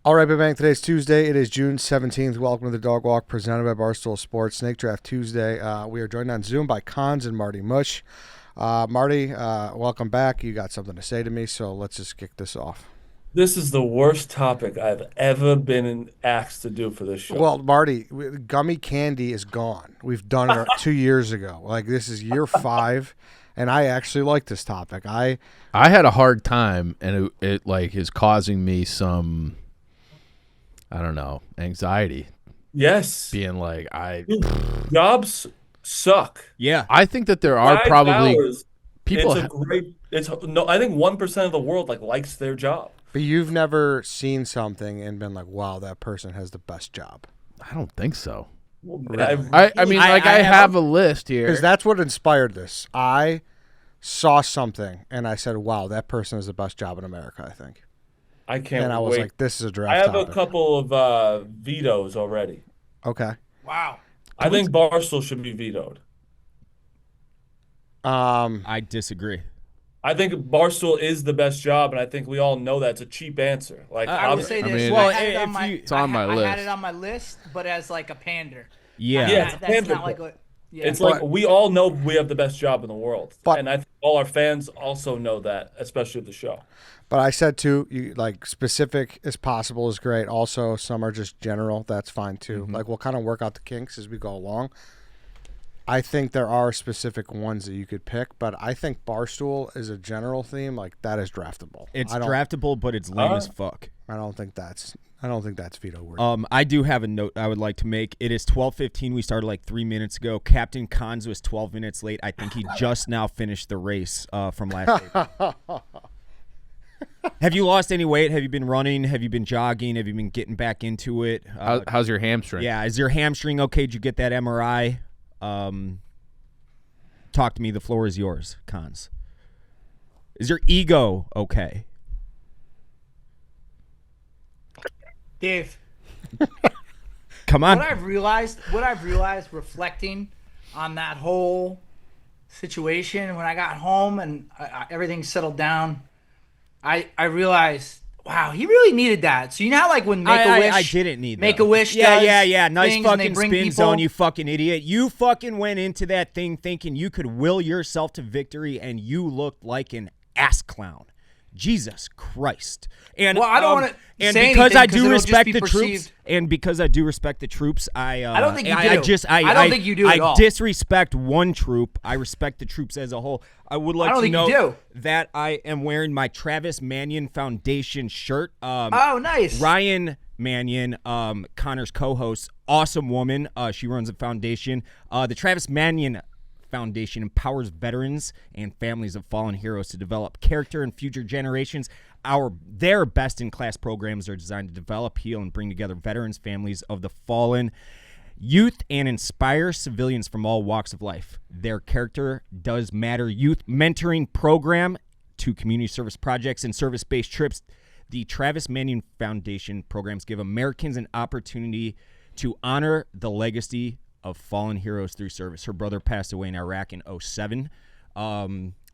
All right, Big Bang. Today's Tuesday. It is June 17th. Welcome to the Dog Walk presented by Barstool Sports. Snake Draft Tuesday. We are joined on Zoom by Cons and Marty Mush. Marty, welcome back. You got something to say to me, so let's just kick this off. This is the worst topic I've ever been asked to do for this show. Well, Marty, gummy candy is gone. We've done it 2 years ago. Like, this is year 5, and I actually like this topic. I had a hard time, and it like is causing me some, I don't know, anxiety. Yes. Being like, Jobs suck. Yeah. I think that there are probably $5, people. I think 1% of the world likes their job. But you've never seen something and been like, wow, that person has the best job. I don't think so. I I have a list here. Because that's what inspired this. I saw something, and I said, wow, that person has the best job in America, I think. I can't And I was wait. like, this is a draft I have topic. a couple of vetoes already. Okay. Wow. I think Barstool should be vetoed. I disagree. I think Barstool is the best job, and I think we all know that's a cheap answer. I will say this. mean, well, I had it on my, it's on my I list. had it on my list, but as like a pander. Yeah. Yeah, it's a That's pander. not like what. Yeah. It's like we all know we have the best job in the world, But- and I think all our fans also know that, especially with the show. But I said, too, like, specific as possible is great. Also, some are just general. That's fine, too. Mm-hmm. Like, we'll kind of work out the kinks as we go along. I think there are specific ones that you could pick, but I think Barstool is a general theme. Like, that is draftable. It's I don't- draftable, but it's lame as fuck. I don't think that's veto worthy. I do have a note I would like to make. It is 12:15. We started like 3 minutes ago. Captain Cons was 12 minutes late. I think he just now finished the race from last April. Have you lost any weight? Have you been running? Have you been jogging? Have you been getting back into it? How's your hamstring? Yeah, is your hamstring okay? Did you get that MRI? Talk to me. The floor is yours, Cons. Is your ego okay? Dave, Come on. what I've realized reflecting on that whole situation when I got home and everything settled down, I realized, wow, he really needed that. So you know how like when Make-A-Wish, I didn't need Make-A-Wish Yeah, does yeah. Nice things and they fucking bring spin people- zone, you fucking idiot. You fucking went into that thing thinking you could will yourself to victory, and you looked like an ass clown. Jesus Christ. And Well, I don't wanna and say because anything I 'cause do it'll just respect be the troops, perceived- and because I do respect the troops, I don't think you do. I don't think you do at all. disrespect one troop. I respect the troops as a whole. I would like I don't to think you know do. that I am wearing my Travis Mannion Foundation shirt. Oh, nice. Ryan Mannion, Connor's co-host, awesome woman. She runs a foundation. The Travis Mannion Foundation empowers veterans and families of fallen heroes to develop character in future generations. Their best-in-class programs are designed to develop, heal, and bring together veterans, families of the fallen, youth, and inspire civilians from all walks of life. Their character does matter. Youth mentoring program to community service projects and service-based trips. The Travis Mannion Foundation programs give Americans an opportunity to honor the legacy of fallen heroes through service. Her brother passed away in Iraq in 2007,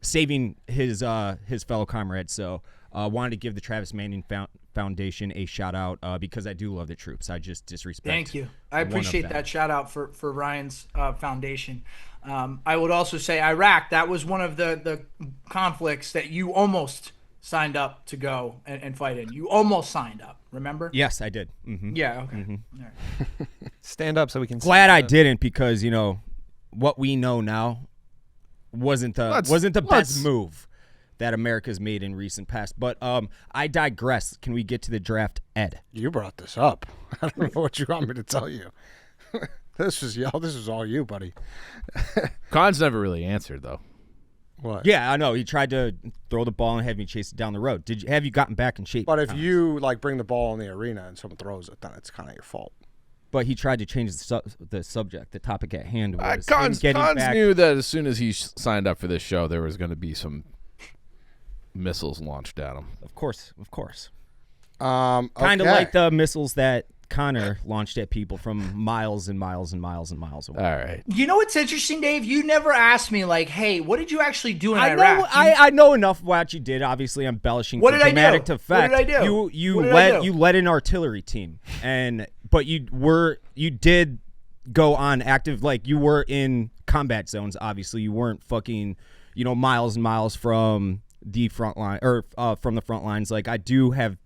saving his fellow comrades. So wanted to give the Travis Mannion Foundation a shout out because I do love the troops. I just disrespect. Thank you. I one of appreciate them. that shout out for Ryan's foundation. I would also say Iraq, that was one of the conflicts that you almost signed up to go and fight in. You almost signed up, remember? Yes, I did. Yeah, okay. Mm-hmm. All right. Stand up so we can see. Glad I didn't because what we know now wasn't the best move that America's made in recent past. But I digress. Can we get to the draft, Ed? You brought this up. I don't know what you want me to tell you. This was all you, buddy. Cons never really answered though. What? Yeah, I know. He tried to throw the ball and have me chase it down the road. Have you gotten back in shape? But if you bring the ball in the arena and someone throws it, then it's kind of your fault. But he tried to change the subject, the topic at hand. Was Cons getting back. knew that as soon as he signed up for this show, there was going to be some missiles launched at him. Of course. Kind Kind of like the missiles that Connor launched at people from miles and miles and miles and miles away. All right. You know what's interesting, Dave? You never asked me, like, hey, what did you actually do in I Iraq? know, I know enough of what you did. Obviously, I'm embellishing What for did I do? dramatic What effect. did I do? You What did I do? you led an artillery team, but you did go on active, like you were in combat zones. Obviously, you weren't fucking miles and miles from the front line or from the front lines. Like I do have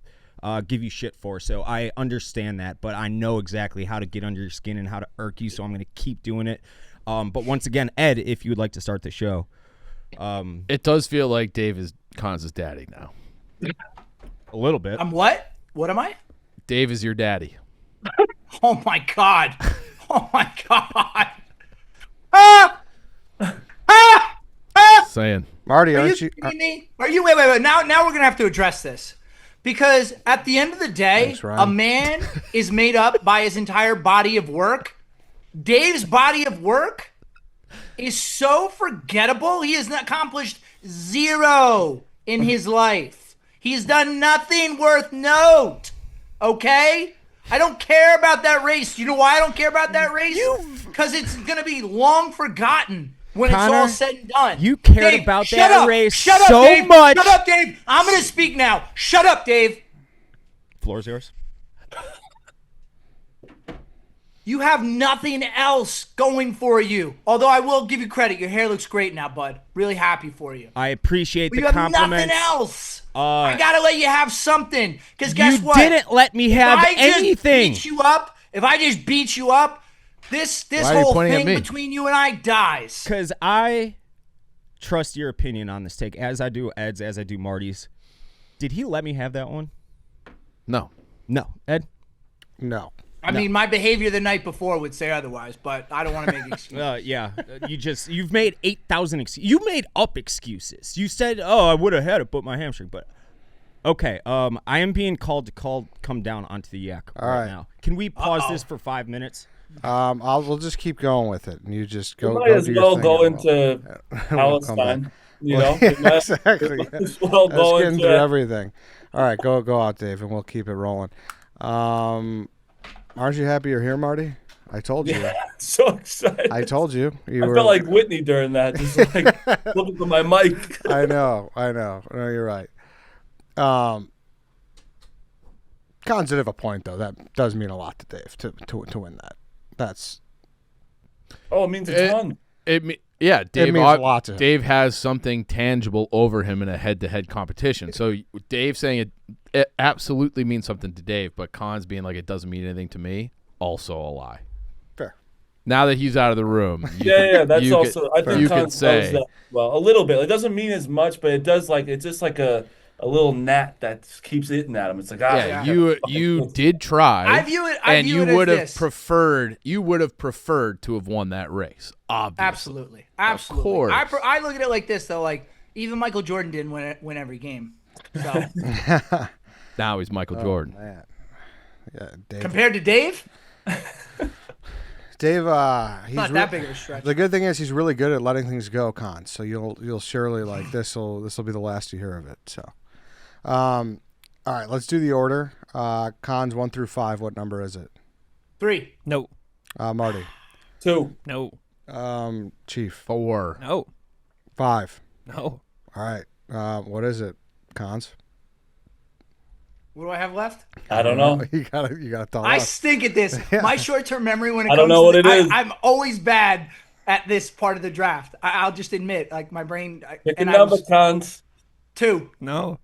give you shit for, so I understand that, but I know exactly how to get under your skin and how to irk you, so I'm going to keep doing it. But once again, Ed, if you would like to start the show. It does feel like Dave is Cons' daddy now. A little bit. I'm what? What am I? Dave is your daddy. Oh my God. Oh my God. Ah! Ah! Ah! Saying. Marty, Are aren't you you? kidding me? Are you? Wait. Now we're gonna have to address this because at the end of the day, Thanks, Ryan. a man is made up by his entire body of work. Dave's body of work is so forgettable. He has accomplished zero in his life. He's done nothing worth note. Okay? I don't care about that race. You know why I don't care about that race? Because it's gonna be long forgotten. When Connor, it's all said and done. you cared Dave, about shut that up. race Shut up, so Dave. much. Shut up, Dave. I'm going to speak now. Shut up, Dave. Floor's yours. You have nothing else going for you. Although I will give you credit. Your hair looks great now, bud. Really happy for you. I appreciate But the you have compliments. nothing else. I got to let you have something. Because guess You what? didn't let me have if I anything. Just beat you up, this Why are you whole pointing at thing me? between you and I dies. Because I trust your opinion on this take, as I do Ed's, as I do Marty's. Did he let me have that one? No. No. Ed? No. I mean, my behavior the night before would say otherwise, but I don't want to make excuses. Yeah. You've made 8,000 excuses. You made up excuses. You said, I would have had it, but my hamstring. But okay, I am being called to come down onto the yak right now. Can we pause this for 5 minutes? We'll just keep going with it, and you just go. You might go as do your well thing go and into we'll come back. Palestine. You know, You might Exactly. as well Let's go get into into everything. All right, go out, Dave, and we'll keep it rolling. Aren't you happy you're here, Marty? I told you. so excited. I told you. You I were. felt like Whitney during that, just like looking for my mic. I know. No, you're right. Cons did have a point, though. That does mean a lot to Dave to win that. That's. Oh, it means a ton. Yeah, Dave. means a lot to him. Dave has something tangible over him in a head-to-head competition. So Dave saying it absolutely means something to Dave, but Cons being like it doesn't mean anything to me, also a lie. Fair. Now that he's out of the room, That's you also. I think you could Cons say knows that well a little bit. It doesn't mean as much, but it does. Like it's just like a little gnat that keeps eating at him. It's like you did try. I view it and you as would have this. preferred. You would have preferred to have won that race. Obviously. Absolutely. Of course. I look at it like this though. Like even Michael Jordan didn't win every game. So Now he's Michael Jordan. Man. Yeah, Dave. compared to Dave, Dave, he's not that big of a stretch. The good thing is he's really good at letting things go, Cons. So you'll surely like this will be the last you hear of it. So, all right, let's do the order. Cons 1 through 5. What number is it? 3. No. Marty. 2. No. Chief. 4. No. 5. No. All right. What is it? Cons. What do I have left? I don't know. You gotta tell I us. stink at this. My short-term memory when it I comes don't know to what it is. I'm always bad at this part of the draft. I'll just admit, like my brain. Pick a and number, Cons. 2. No.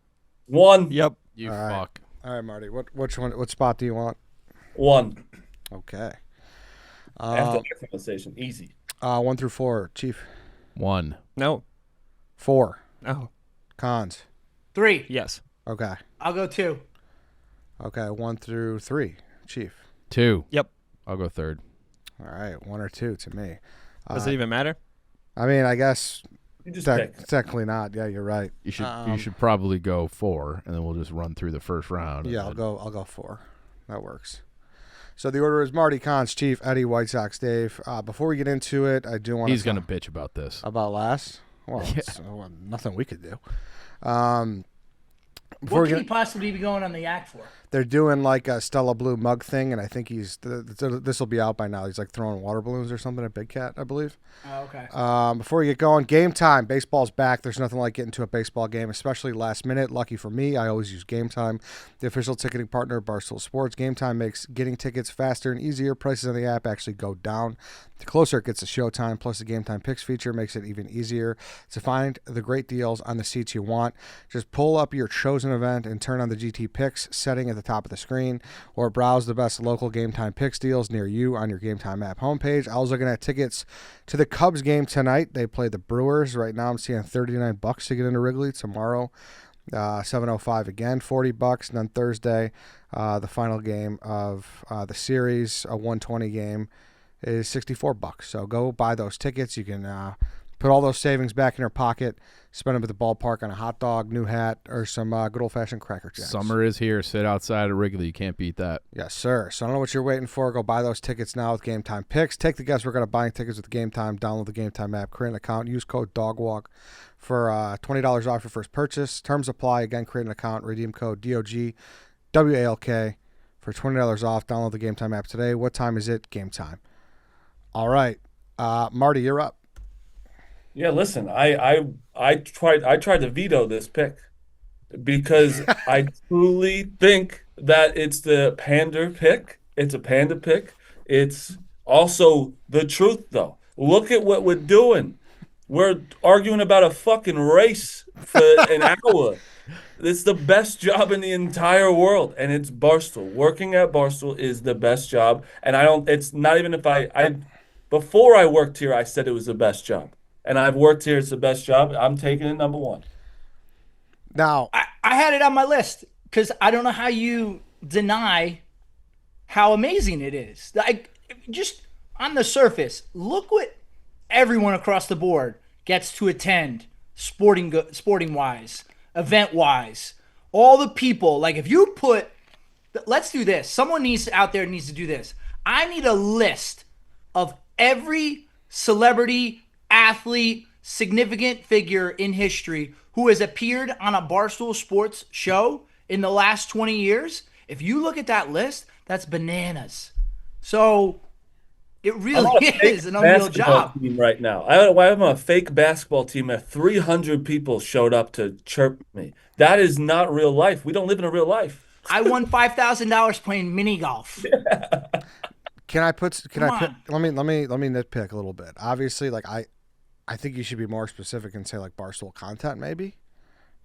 1. Yep. You All right. fuck. All right, Marty. Which one? What spot do you want? 1. Okay. After that conversation, easy. 1 through 4. Chief. 1. No. 4. No. Cons. 3. Yes. Okay. I'll go 2. Okay. 1 through 3. Chief. 2. Yep. I'll go 3rd. All right. 1 or 2 to me. Does it even matter? I mean, I guess You just pick. technically not. Yeah, you're right. You should probably go 4, and then we'll just run through the first round. Yeah, I'll go 4. That works. So the order is Marty, Cons, Chief, Eddie, White Sox, Dave. Before we get into it, I do want He's gonna bitch about this. about last. Well, it's, nothing we could do. Before What we could get he possibly be going on the yak for? they're doing like a Stella Blue mug thing, and I think this will be out by now. He's like throwing water balloons or something at Big Cat, I believe. Oh, okay. Before we get going, game time. Baseball's back. There's nothing like getting to a baseball game, especially last minute. Lucky for me, I always use Game Time, the official ticketing partner of Barstool Sports. Game Time makes getting tickets faster and easier. Prices on the app actually go down the closer it gets to showtime. Plus, the Game Time Picks feature makes it even easier to find the great deals on the seats you want. Just pull up your chosen event and turn on the GT Picks setting at the top of the screen, or browse the best local Game Time Picks deals near you on your Game Time app homepage. I was looking at tickets to the Cubs game tonight. They play the Brewers. Right now I'm seeing $39 to get into Wrigley. Tomorrow, 7:05 again, $40. And then Thursday, the final game of the series, a 120 game, is $64. So go buy those tickets. You can put all those savings back in your pocket, spend them at the ballpark on a hot dog, new hat, or some good old-fashioned Cracker Jacks. Summer is here. Sit outside of Wrigley. You can't beat that. Yes, sir. So I don't know what you're waiting for. Go buy those tickets now with Game Time Picks. Take the guesswork out of buying tickets with Game Time. Download the Game Time app. Create an account. Use code DOGWALK for $20 off your first purchase. Terms apply. Again, create an account. Redeem code DOGWALK for $20 off. Download the Game Time app today. What time is it? Game time. All right. Marty, you're up. Yeah, listen, I tried to veto this pick because I truly think that it's the pander pick. It's a panda pick. It's also the truth, though. Look at what we're doing. We're arguing about a fucking race for an hour. It's the best job in the entire world, and it's Barstool. Working at Barstool is the best job, and it's not even if before I worked here, I said it was the best job. And I've worked here. It's the best job. I'm taking it number one. Now, I had it on my list because I don't know how you deny how amazing it is. Like, just on the surface, look what everyone across the board gets to attend, sporting wise, event wise. All the people, like if you put, let's do this. Someone out there needs to do this. I need a list of every celebrity, athlete, significant figure in history who has appeared on a Barstool Sports show in the last 20 years. If you look at that list, that's bananas. So it really is an unreal job. Team right now. I'm a fake basketball team that 300 people showed up to chirp me. That is not real life. We don't live in a real life. I won $5,000 playing mini golf. let me nitpick a little bit. Obviously, like I think you should be more specific and say like Barstool content maybe.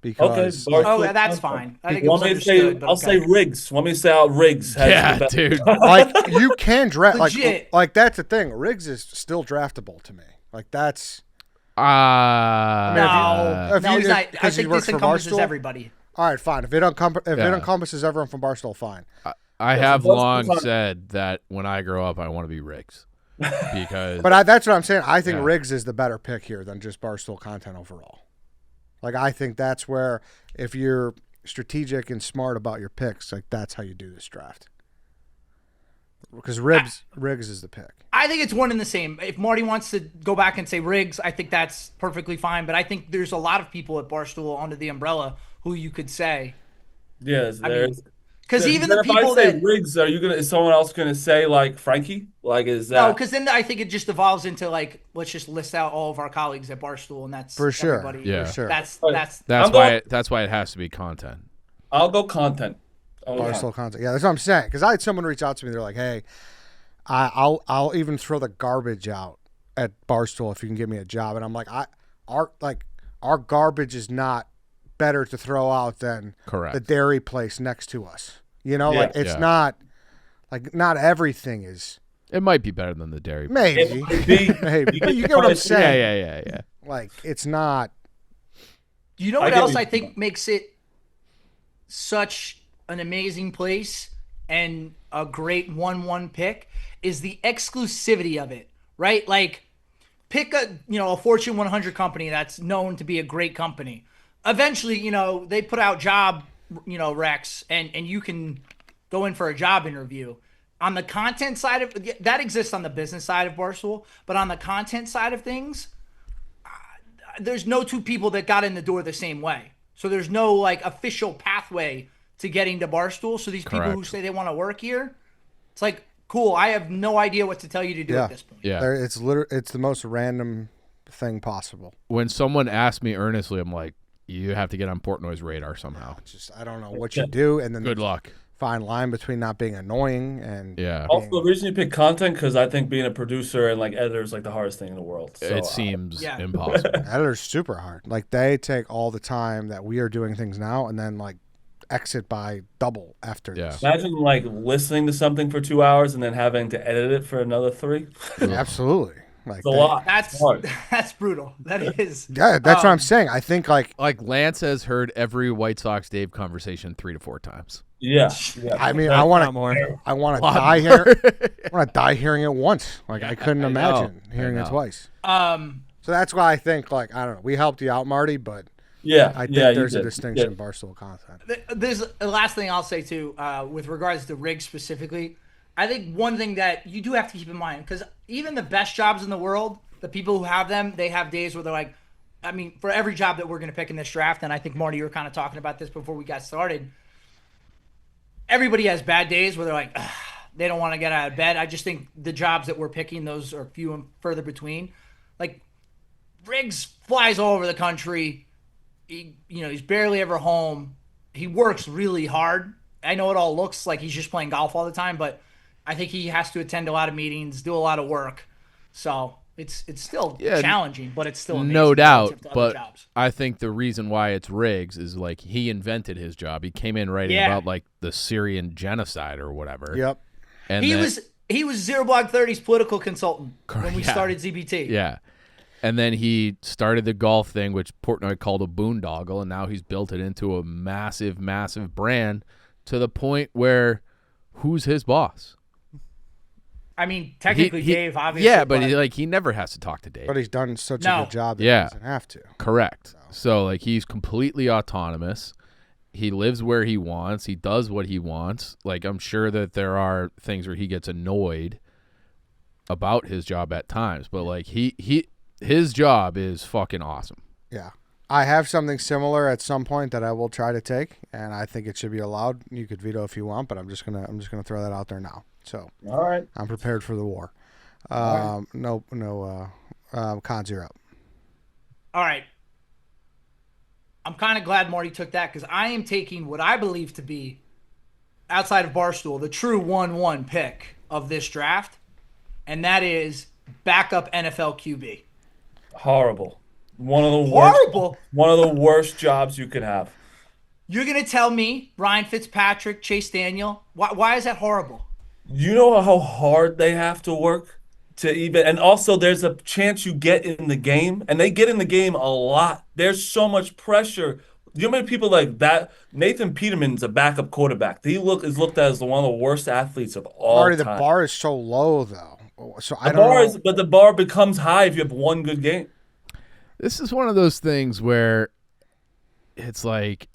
Because that's fine. I think it was understood, I'll say Riggs. Want me to say how Riggs has Yeah, dude. like you can draft Legit. like that's the thing. Riggs is still draftable to me. Like that's No, he's not. I think this encompasses Barstool? everybody. All right, fine. If it encompasses everyone from Barstool, fine. I have long said that when I grow up, I want to be Riggs. Because, But that's what I'm saying. I think Riggs is the better pick here than just Barstool content overall. Like I think that's where if you're strategic and smart about your picks, like that's how you do this draft. Because Riggs is the pick. I think it's one and the same. If Marty wants to go back and say Riggs, I think that's perfectly fine. But I think there's a lot of people at Barstool under the umbrella who you could say. Yes, there's. Because even the people if I say that Riggs, is someone else gonna say like Frankie? Like is that? No, because then I think it just evolves into like let's just list out all of our colleagues at Barstool, and that's For sure. everybody. Yeah. For sure. That's that's why it has to be content. I'll go content. Barstool content. Yeah, that's what I'm saying. Because I had someone reach out to me. They're like, "Hey, I'll even throw the garbage out at Barstool if you can give me a job." And I'm like, our garbage is not better to throw out than Correct. the dairy place next to us. You know, Yeah. like it's not like not everything is. It might be better than the dairy. Maybe, maybe. But you get what I'm saying. Yeah. Like it's not. You know what else I think makes it such an amazing place and a great 1-1 pick is the exclusivity of it, right? Like pick a Fortune 100 company that's known to be a great company. Eventually, they put out job, recs and you can go in for a job interview. On the content side of that exists on the business side of Barstool, but on the content side of things, there's no two people that got in the door the same way. So there's no like official pathway to getting to Barstool. So these people who Correct. say they want to work here, it's like, cool, I have no idea what to tell you to do at this point. Yeah. It's the most random thing possible. When someone asks me earnestly, I'm like, you have to get on Portnoy's radar somehow. Just I don't know what you do, and then Good luck. fine line between not being annoying and Yeah. Also, the reason you pick content because I think being a producer and like editor is like the hardest thing in the world. So, It seems yeah. impossible. editor's super hard. Like they take all the time that we are doing things now, and then like exit by double after Yeah. this. imagine like listening to something for 2 hours and then having to edit it for another 3. Absolutely. Like It's a lot. That's hard. that's brutal. That is. Yeah, that's what I'm saying. I think like Like Lance has heard every White Sox Dave conversation 3 to 4 times. Yeah. I mean I want to more. I want to die here. I want to die hearing it once. Like I couldn't imagine hearing it know. twice. Um, So that's why I think like I don't know. We helped you out, Marty, but Yeah. I think yeah, you there's a did. distinction in Yeah. Barstool content. there's the last thing I'll say too, with regards to rigs specifically. I think one thing that you do have to keep in mind, because even the best jobs in the world, the people who have them, they have days where they're like, I mean, for every job that we're going to pick in this draft, and I think Marty, you were kind of talking about this before we got started. Everybody has bad days where they're like, ugh, they don't want to get out of bed. I just think the jobs that we're picking, those are few and further between. Like, Riggs flies all over the country. He's barely ever home. He works really hard. I know it all looks like he's just playing golf all the time, but I think he has to attend a lot of meetings, do a lot of work. So it's still challenging, but it's still amazing No doubt. relative to other But jobs. I think the reason why it's Riggs is like he invented his job. He came in writing Yeah. about like the Syrian genocide or whatever. Yep. And He then- was Zero Blog 30's political consultant when we Yeah. started ZBT. Yeah. And then he started the golf thing, which Portnoy called a boondoggle, and now he's built it into a massive, massive brand to the point where who's his boss? I mean, technically Dave, obviously. Yeah, but he never has to talk to Dave. But he's done such No. a good job that Yeah. he doesn't have to. Correct. So like he's completely autonomous. He lives where he wants. He does what he wants. Like I'm sure that there are things where he gets annoyed about his job at times, but like his job is fucking awesome. Yeah. I have something similar at some point that I will try to take, and I think it should be allowed. You could veto if you want, but I'm just gonna throw that out there now. So All right. I'm prepared for the war. No, Cons, you're up. All right. I'm kind of glad Marty took that because I am taking what I believe to be, outside of Barstool, the true 1-1 pick of this draft, and that is backup NFL QB. Horrible. One of the Horrible. worst. One of the worst jobs you could have. You're going to tell me Ryan Fitzpatrick, Chase Daniel? Why is that horrible? You know how hard they have to work to even, and also there's a chance you get in the game, and they get in the game a lot. There's so much pressure. You know how many people like that? Nathan Peterman's a backup quarterback. He is looked at as one of the worst athletes of all Marty, time. the bar is so low though. So I The don't bar know. is, but the bar becomes high if you have one good game. This is one of those things where it's like,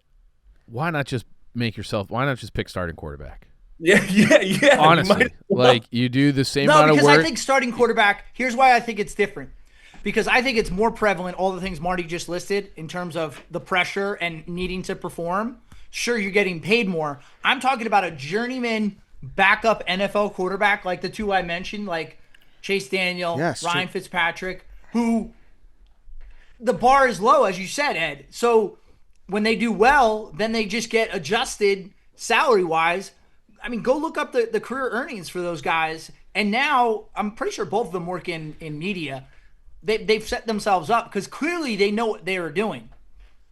why not just pick starting quarterback? Yeah. Honestly, like you do the same No, amount of because work. I think starting quarterback, here's why I think it's different. Because I think it's more prevalent, all the things Marty just listed, in terms of the pressure and needing to perform. Sure, you're getting paid more. I'm talking about a journeyman backup NFL quarterback, like the two I mentioned, like Chase Daniel, Yes, Ryan Fitzpatrick, who the bar is low, as you said, Ed. So when they do well, then they just get adjusted salary-wise. I mean, go look up the career earnings for those guys. And now I'm pretty sure both of them work in media. They've set themselves up because clearly they know what they are doing.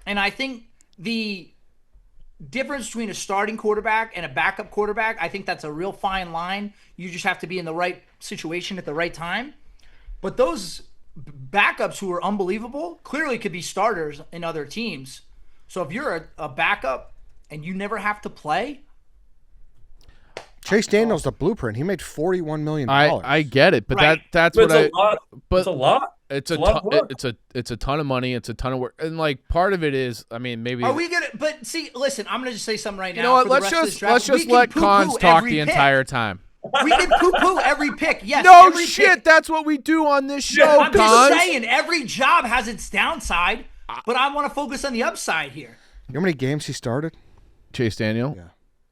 And I think the difference between a starting quarterback and a backup quarterback, I think that's a real fine line. You just have to be in the right situation at the right time. But those backups who are unbelievable clearly could be starters in other teams. So if you're a backup and you never have to play, Chase Daniel's the blueprint. He made $41 million. I get it, but Right. that's But what it's a lot. but It's a lot. it's It's a a lot of work. it's a ton of money. It's a ton of work, and like part of it is, I mean, maybe are we gonna? But see, listen, I'm gonna just say something right now. you know what? for the Let's rest of this just draft. let's We just can let poo-poo Cons talk every the pick. entire time. We can poo-poo every pick. Yes. No every shit, pick. that's what we do on this show, I'm just Cons. saying, every job has its downside, but I want to focus on the upside here. You know how many games he started? Chase Daniel, Yeah.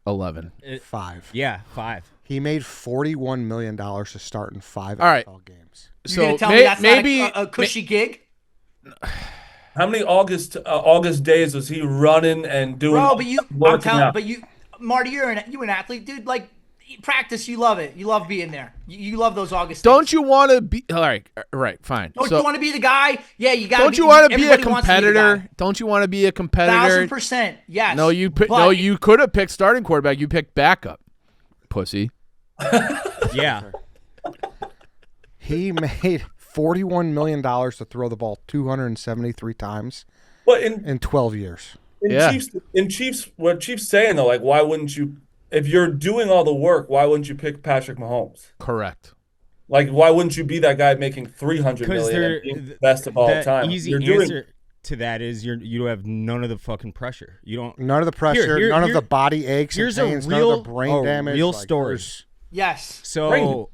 11. 5. Yeah, 5. He made $41 million to start in 5 All right. NFL games. You're So gonna tell me that's maybe not a cushy gig, How many August days was he running and doing bro? But I'm working telling, out? but Marty, you're an athlete, dude. Like practice, you love it. You love being there. You love those August. don't days. you want to be all right? Right, fine. Don't So you want to be the guy? Yeah, you got. don't you want to be a everybody wants to be the competitor? guy. Don't you want to be a competitor? 1,000%. Yes. No, you could have picked starting quarterback. You picked backup, pussy. Yeah. He made $41 million to throw the ball 273 times But in 12 years. Yeah. Chiefs, what Chiefs saying though, like, why wouldn't you? If you're doing all the work, why wouldn't you pick Patrick Mahomes? Correct. Like, why wouldn't you be that guy making $300 Because million and being the best of all the time? easy You're doing answer to that is you have none of the fucking pressure. You don't. None of the pressure, none of the body aches and Here's a pains, none real, of the brain damage. real like, story. there's- Yes. So,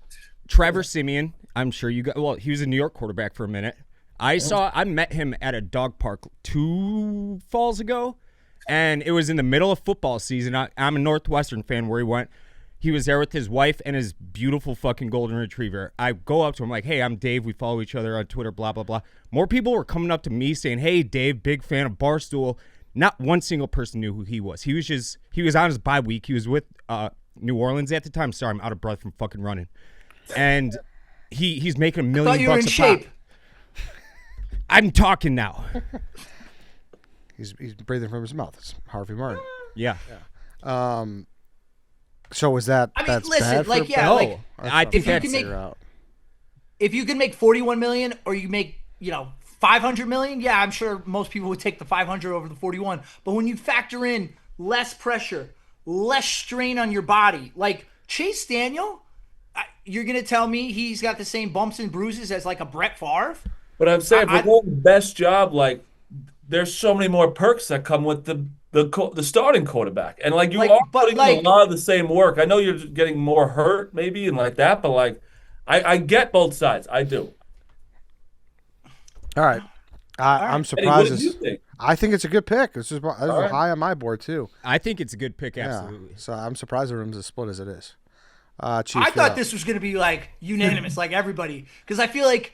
Trevor Siemian, I'm sure you got. Well, he was a New York quarterback for a minute. I met him at a dog park 2 falls ago, and it was in the middle of football season. I'm a Northwestern fan where he went. He was there with his wife and his beautiful fucking golden retriever. I go up to him like, "Hey, I'm Dave. We follow each other on Twitter, blah, blah, blah." More people were coming up to me saying, "Hey, Dave, big fan of Barstool." Not one single person knew who he was. He was on his bye week. He was with New Orleans at the time. Sorry, I'm out of breath from fucking running. And he's making $1 million Thought you were in bucks a shape. pop. I'm talking now. He's breathing from his mouth. It's Harvey Martin. Yeah. So was that? I mean, that's listen, bad like, for yeah, No, like I think if you that's can make figure out. if you can make 41 million or you make 500 million, yeah, I'm sure most people would take the 500 over the 41. But when you factor in less pressure, less strain on your body, like Chase Daniel, you're gonna tell me he's got the same bumps and bruises as like a Brett Favre? But I'm saying, for the best job, like, there's so many more perks that come with the starting quarterback, and like you Like, are but, putting like- in a lot of the same work. I know you're just getting more hurt, maybe, and like that, but like, I get both sides. I do. All right. I'm Eddie, what surprised. do you think? I think it's a good pick. This is right. high on my board too. I think it's a good pick, Yeah. absolutely. So I'm surprised the room's as split as it is. Chief, I you're thought up. this was gonna be like unanimous, like everybody, because I feel like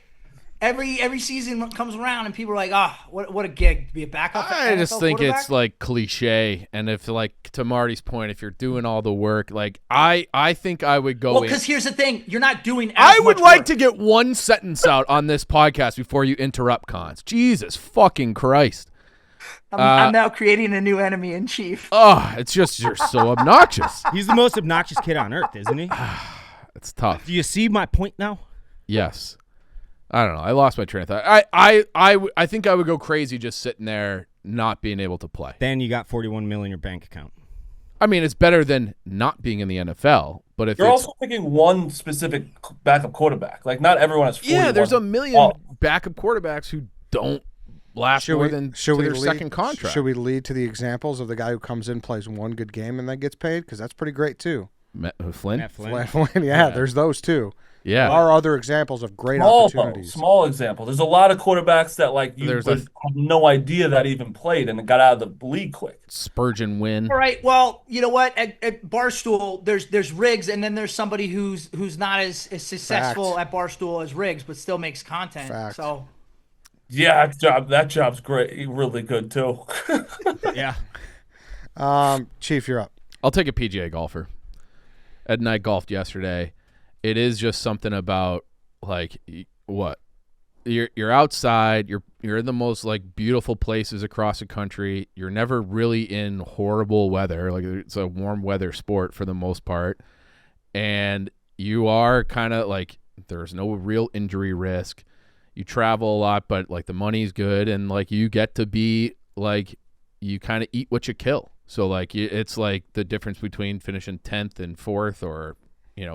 every season comes around and people are like, what a gig to be a backup. I just NFL think quarterback? it's like cliche, and if like to Marty's point, if you're doing all the work, like I think I would go. Well, in. because here's the thing, you're not doing. As I would much like work. to get one sentence out on this podcast before you interrupt, Cons. Jesus fucking Christ! I'm now creating a new enemy in chief. Oh, it's just you're so obnoxious. He's the most obnoxious kid on earth, isn't he? It's tough. Do you see my point now? Yes. I don't know. I lost my train of thought. I think I would go crazy just sitting there not being able to play. Then you got 41 million in your bank account. I mean, it's better than not being in the NFL. But if You're it's, also picking one specific backup quarterback. Like, not everyone has 41. yeah, there's a million Oh. backup quarterbacks who don't last more than their second contract. Should we lead to the examples of the guy who comes in, plays one good game, and then gets paid? Because that's pretty great too. Flynn? Matt Flynn. Yeah, there's those too. Yeah. There are other examples of great Small, opportunities. small example. There's a lot of quarterbacks that like you There's would have no idea that even played and got out of the league quick. Spurgeon win. All right. Well, you know what? At Barstool, there's Riggs, and then there's somebody who's not as successful at Barstool as Riggs, but still makes content. Fact. So Yeah, that job's great, really good too. Yeah. Chief, you're up. I'll take a PGA golfer. Ed and I golfed yesterday. It is just something about like what you're outside. You're in the most like beautiful places across the country. You're never really in horrible weather. Like it's a warm weather sport for the most part, and you are kind of like there's no real injury risk. You travel a lot, but like the money's good, and like you get to be like you kind of eat what you kill. So like it's like the difference between finishing 10th and 4th, or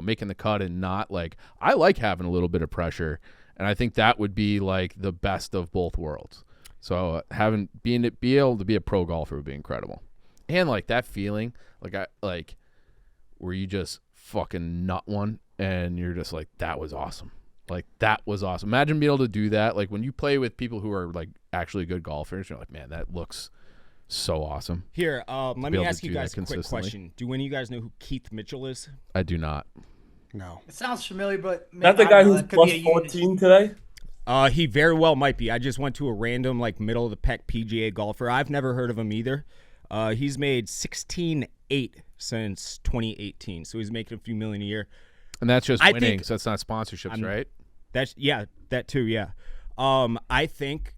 making the cut and not. Like I like having a little bit of pressure, and I think that would be like the best of both worlds. So be able to be a pro golfer would be incredible, and like that feeling, where you just fucking nut one, and you're just like that was awesome. Like that was awesome. Imagine being able to do that. Like when you play with people who are like actually good golfers, you're like, man, that looks So awesome. Here, let be me able to ask you do that guys a quick consistently. question. Do any of you guys know who Keith Mitchell is? I do not. No. It sounds familiar, but Not the I guy don't know, who's that could plus be a unit. 14 today? He very well might be. I just went to a random, like, middle of the pack PGA golfer. I've never heard of him either. He's made 16.8 since 2018, so he's making a few million a year. And that's just I winning, think- so that's not sponsorships, right? That too, yeah. I think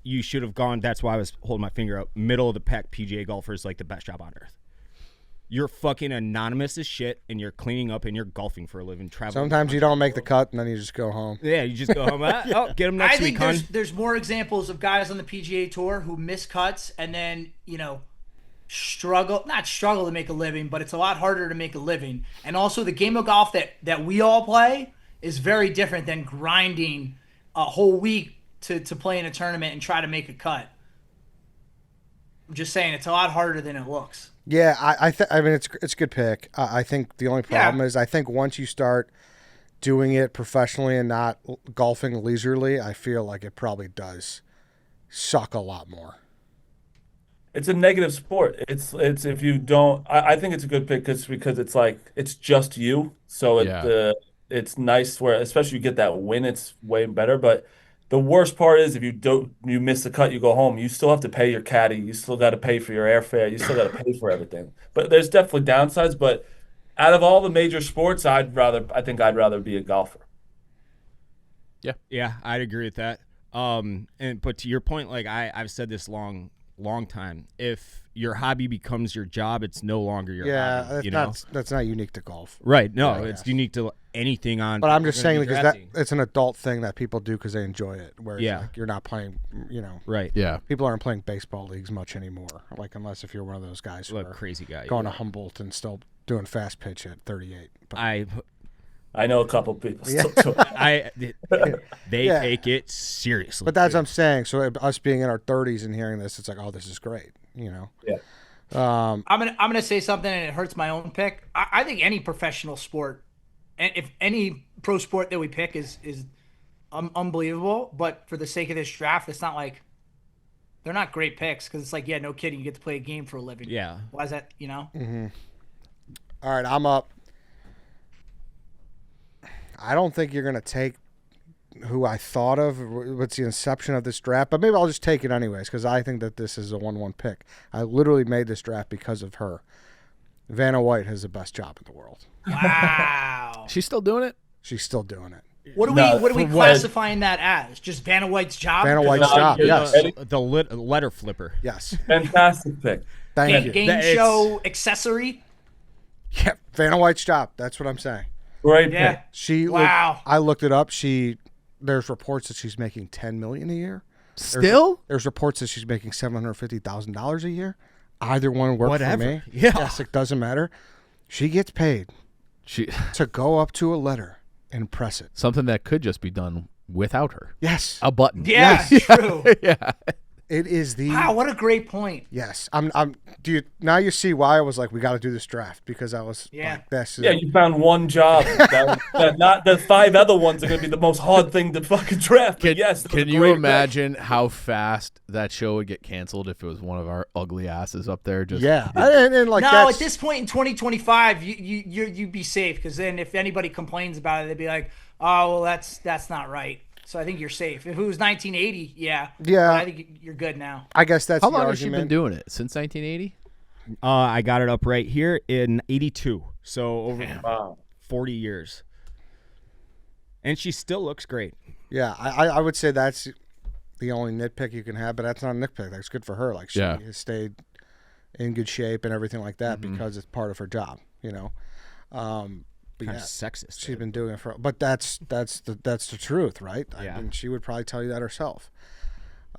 you should have gone. That's why I was holding my finger up. Middle of the pack PGA golfer is like the best job on earth. You're fucking anonymous as shit, and you're cleaning up and you're golfing for a living. Traveling. Sometimes you don't make the cut, and then you just go home. Yeah, you just go home. Get him next I think week, hon. there's more examples of guys on the PGA Tour who miss cuts and then, not struggle to make a living, but it's a lot harder to make a living. And also the game of golf that we all play is very different than grinding a whole week to play in a tournament and try to make a cut. I'm just saying it's a lot harder than it looks. Yeah, I mean it's a good pick. I think the only problem is I think once you start doing it professionally and not golfing leisurely, I feel like it probably does suck a lot more. It's a negative sport. It's if you don't. I think it's a good pick because it's like it's just you. So it's nice where especially you get that win. It's way better. But the worst part is if you miss the cut, you go home. You still have to pay your caddy. You still got to pay for your airfare. You still got to pay for everything. But there's definitely downsides. But out of all the major sports, I think I'd rather be a golfer. Yeah, I'd agree with that. But to your point, like I've said this long time. If your hobby becomes your job, it's no longer your hobby. That's not unique to golf. Right. No, Yeah, it's yes. unique to anything on. But I'm just you're saying gonna be because that drafting. it's an adult thing that people do because they enjoy it. Whereas like, you're not playing, Right. Yeah. people aren't playing baseball leagues much anymore. Like unless if you're one of those guys who Like are crazy guy. going to Humboldt and still doing fast pitch at 38. But I know a couple people still do it. They Yeah. take it seriously. But that's what I'm saying. So us being in our 30s and hearing this, it's like, oh, this is great. Yeah. I'm gonna say something and it hurts my own pick. I think any professional sport, and if any pro sport that we pick is unbelievable, but for the sake of this draft, it's not like they're not great picks because it's like, yeah, no kidding, you get to play a game for a living. Yeah. Why is that? All right, I'm up. I don't think you're going to take who I thought of. What's the inception of this draft? But maybe I'll just take it anyways because I think that this is a 1-1 pick. I literally made this draft because of her. Vanna White has the best job in the world. Wow. She's still doing it? She's still doing it. What are we classifying that as? Just Vanna White's job? Vanna White's No, job, you're yes. The letter flipper. Yes. Fantastic pick. Thank you. Game show accessory? Yeah, Vanna White's job. That's what I'm saying. Great Yeah. pick. She. Wow. I looked it up. There's reports that she's making $10 million a year. Still? There's reports that she's making $750,000 a year. Either one work Whatever. for me. Yeah. Yes, it doesn't matter. She gets paid She to go up to a letter and press it. something that could just be done without her. Yes, A button. Yeah, true. Yeah. it is the. Wow, what a great point. Yes, now you see why I was like, we got to do this draft because I was like, this. Yeah, you found one job. that not the 5 other ones are going to be the most hard thing to fucking draft. But yes, that was Can a you great pick. imagine how fast that show would get canceled if it was one of our ugly asses up there? Just Yeah, and like No, that's, at this point in 2025, you'd be safe because then if anybody complains about it, they'd be like, "Oh, well, that's not right." So I think you're safe. If it was 1980, yeah, Yeah. but I think you're good now. I guess that's how the long has she argument. been doing it? Since 1980? I got it up right here in 82. So over Wow. 40 years. And she still looks great. Yeah, I would say that's the only nitpick you can have, but that's not a nitpick. That's good for her. Like she Yeah. has stayed in good shape and everything like that because it's part of her job. But Kind yeah, of sexist. she's been doing it for. But that's the truth, right? Yeah. I mean, she would probably tell you that herself.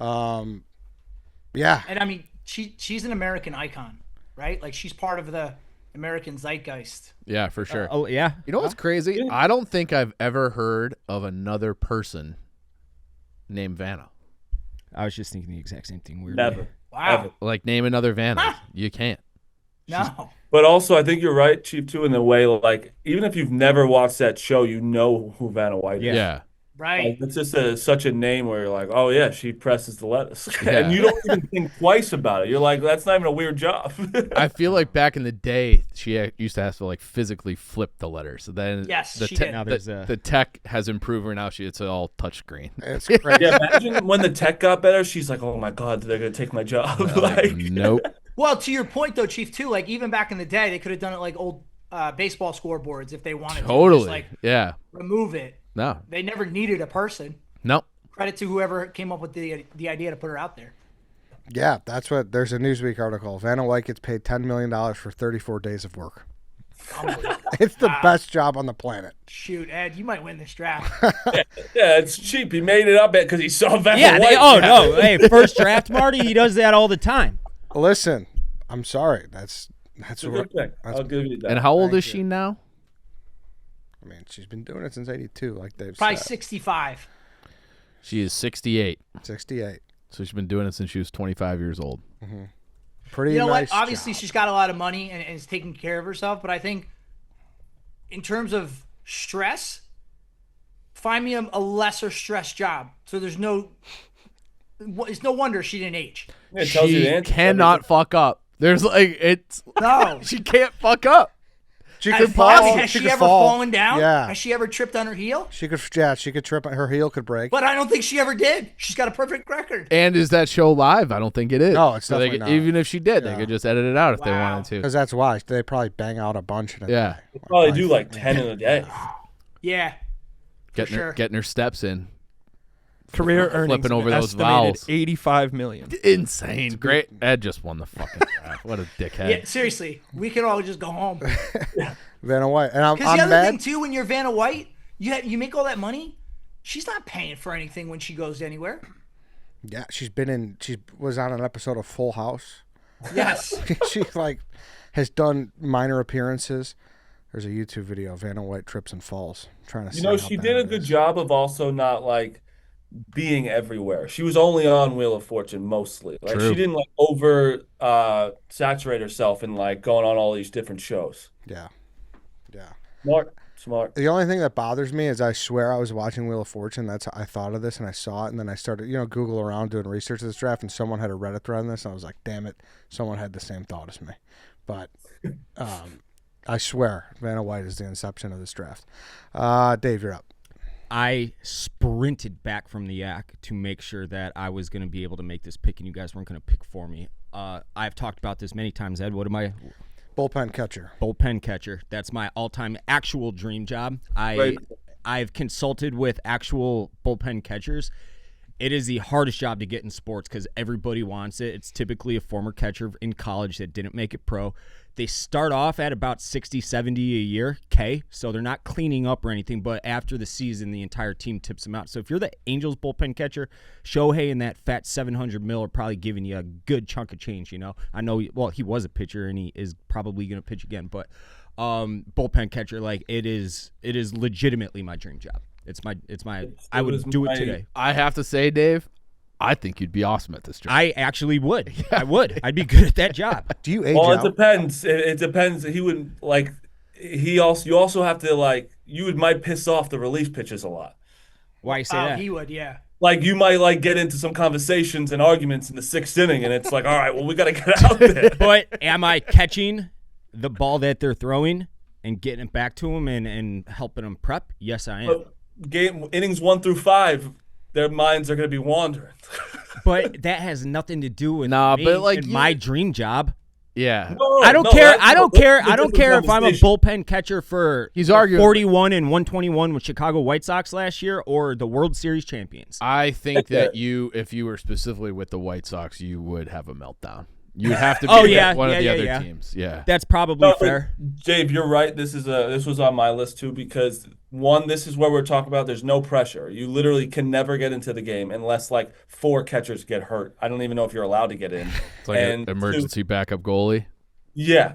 Yeah. And I mean, she's an American icon, right? Like she's part of the American zeitgeist. Yeah, for sure. Oh, yeah. You know what's crazy? I don't think I've ever heard of another person named Vanna. I was just thinking the exact same thing. Weirdly. Never. Wow. Ever. Like, name another Vanna. You can't. No. But also, I think you're right, Chief, too, in the way, like, even if you've never watched that show, you know who Vanna White is. Yeah. Yeah. Right. It's just such a name where you're like, oh yeah, she presses the lettuce, Yeah. and you don't even think twice about it. You're like, that's not even a weird job. I feel like back in the day, she used to have to like physically flip the letters. So then Yes, she did. Now there's the tech has improved. Where now it's all touchscreen. It's crazy. Yeah, imagine when the tech got better, she's like, oh my god, they're gonna take my job. Like, Nope. Well, to your point though, Chief, too, like even back in the day, they could have done it like old baseball scoreboards if they wanted to. Totally. Just, like Yeah. remove it. No. They never needed a person. Nope. Credit to whoever came up with the idea to put her out there. Yeah, that's what. There's a Newsweek article. Vanna White gets paid $10 million for 34 days of work. It's the best job on the planet. Shoot, Ed, you might win this draft. yeah, it's cheap. He made it up because he saw Vanna Yeah. White. No. Hey, first draft, Marty. He does that all the time. Listen, I'm sorry. That's It's a good thing. I'll give you that. And how old Thank is she now? I mean, she's been doing it since '82, like they've Probably said. 65. She is 68. 68. So she's been doing it since she was 25 years old. Pretty You know nice what? Obviously, job. she's got a lot of money and is taking care of herself. But I think, in terms of stress, find me a lesser stress job. So there's no. It's no wonder she didn't age. It tells you She the answer. cannot fuck up. There's like it's No. she can't fuck up. She Has could fall. she could ever fall. fallen down? Yeah. Has she ever tripped on her heel? She could. Yeah, she could trip. Her heel could break. But I don't think she ever did. She's got a perfect record. And is that show live? I don't think it is. No, it's so they definitely could, not. even if she did, they Yeah. could just edit it out if they Wow. wanted to. Because that's why they probably bang out a bunch in a Yeah. day. They probably do like 10 in a day. Yeah. Getting sure. her steps in. Career earnings Flipping over those estimated vowels. 85 million. Insane. Great. Ed just won the fucking draft. What a dickhead. Yeah, seriously. We could all just go home. Vanna White, and I'm Because the other mad. thing, too, when you're Vanna White, you make all that money, she's not paying for anything when she goes anywhere. Yeah, she's been in. She was on an episode of Full House. Yes. She like has done minor appearances. There's a YouTube video of Vanna White trips and falls. Trying to. You see know, how she bad did a it good is. job of also not like being everywhere. She was only on Wheel of Fortune mostly. Like True. she didn't like over saturate herself and like going on all these different shows. Yeah, yeah. Smart. The only thing that bothers me is I swear I was watching Wheel of Fortune. That's how I thought of this, and I saw it, and then I started, Google around doing research of this draft, and someone had a Reddit thread on this, and I was like, damn it, someone had the same thought as me. But I swear, Vanna White is the inception of this draft. Dave, you're up. I sprinted back from the yak to make sure that I was going to be able to make this pick, and you guys weren't going to pick for me. I've talked about this many times, Ed. What am I? Bullpen catcher. Bullpen catcher. That's my all-time actual dream job. Right. I've consulted with actual bullpen catchers. It is the hardest job to get in sports because everybody wants it. It's typically a former catcher in college that didn't make it pro. They start off at about 60, 70 a year, so they're not cleaning up or anything, but after the season, the entire team tips them out. So if you're the Angels bullpen catcher, Shohei and that fat $700 million are probably giving you a good chunk of change, I know, well, he was a pitcher, and he is probably going to pitch again, but bullpen catcher, like, it is legitimately my dream job. I would do it today. I have to say, Dave, I think you'd be awesome at this job. I actually would. I would. I'd be good at that job. Do you age Well, it out? depends. It depends. He would like. You also have to like. Might piss off the relief pitchers a lot. Why you say Oh, that? he would, yeah. Like you might like get into some conversations and arguments in the 6th inning, and it's like, all right, well, we got to get out there. But am I catching the ball that they're throwing and getting it back to them and helping them prep? Yes, I am. But innings 1 through 5, their minds are going to be wandering. But that has nothing to do with Nah, me but, like, and you- my dream job. yeah. I don't care. I don't care if I'm a bullpen catcher for He's arguing- 41 and 121 with Chicago White Sox last year or the World Series champions. I think that if you were specifically with the White Sox, you would have a meltdown. You would have to be Oh, with yeah, one of the yeah, other yeah. teams. Yeah. That's probably No, fair. Dave, you're right. This was on my list too because one, this is where we're talking about. There's no pressure. You literally can never get into the game unless like 4 catchers get hurt. I don't even know if you're allowed to get in. It's like an emergency backup goalie. Yeah.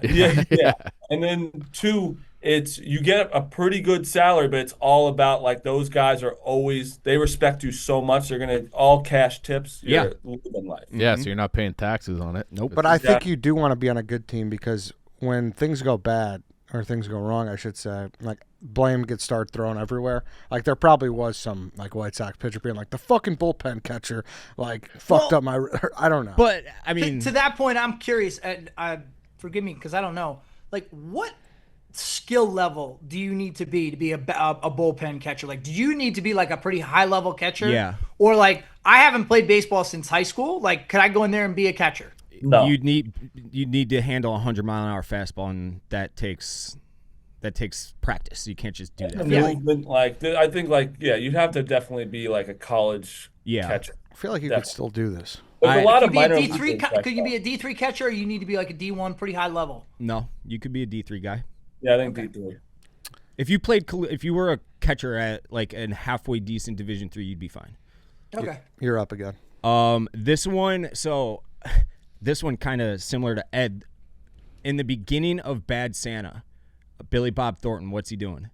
And then 2, it's you get a pretty good salary, but it's all about like those guys are always they respect you so much. They're gonna all cash tips. You're living life. Yeah, so you're not paying taxes on it. Nope. But I think you do want to be on a good team because when things go bad, or things go wrong, I should say, like blame gets started thrown everywhere. Like there probably was some like White Sox pitcher being like the fucking bullpen catcher like fucked up my. I don't know. But I mean, to that point, I'm curious. Forgive me because I don't know. Like, what skill level do you need to be a bullpen catcher? Like, do you need to be like a pretty high level catcher? Yeah. Or like, I haven't played baseball since high school. Like, could I go in there and be a catcher? No. you'd need to handle a 100-mile-an-hour fastball, and that takes practice. You can't just do that. Movement, I think you'd have to definitely be like a college catcher. I feel like you could still do this. There's a lot of Could you minor be a D3? leaguers Could you be a D3 catcher, or you need to be like a D1, pretty high level? No, you could be a D3 guy. Yeah, I think D3. If you were a catcher at like a halfway decent Division III, you'd be fine. Okay. You're up again. This one kind of similar to Ed. In the beginning of Bad Santa, Billy Bob Thornton, what's he doing?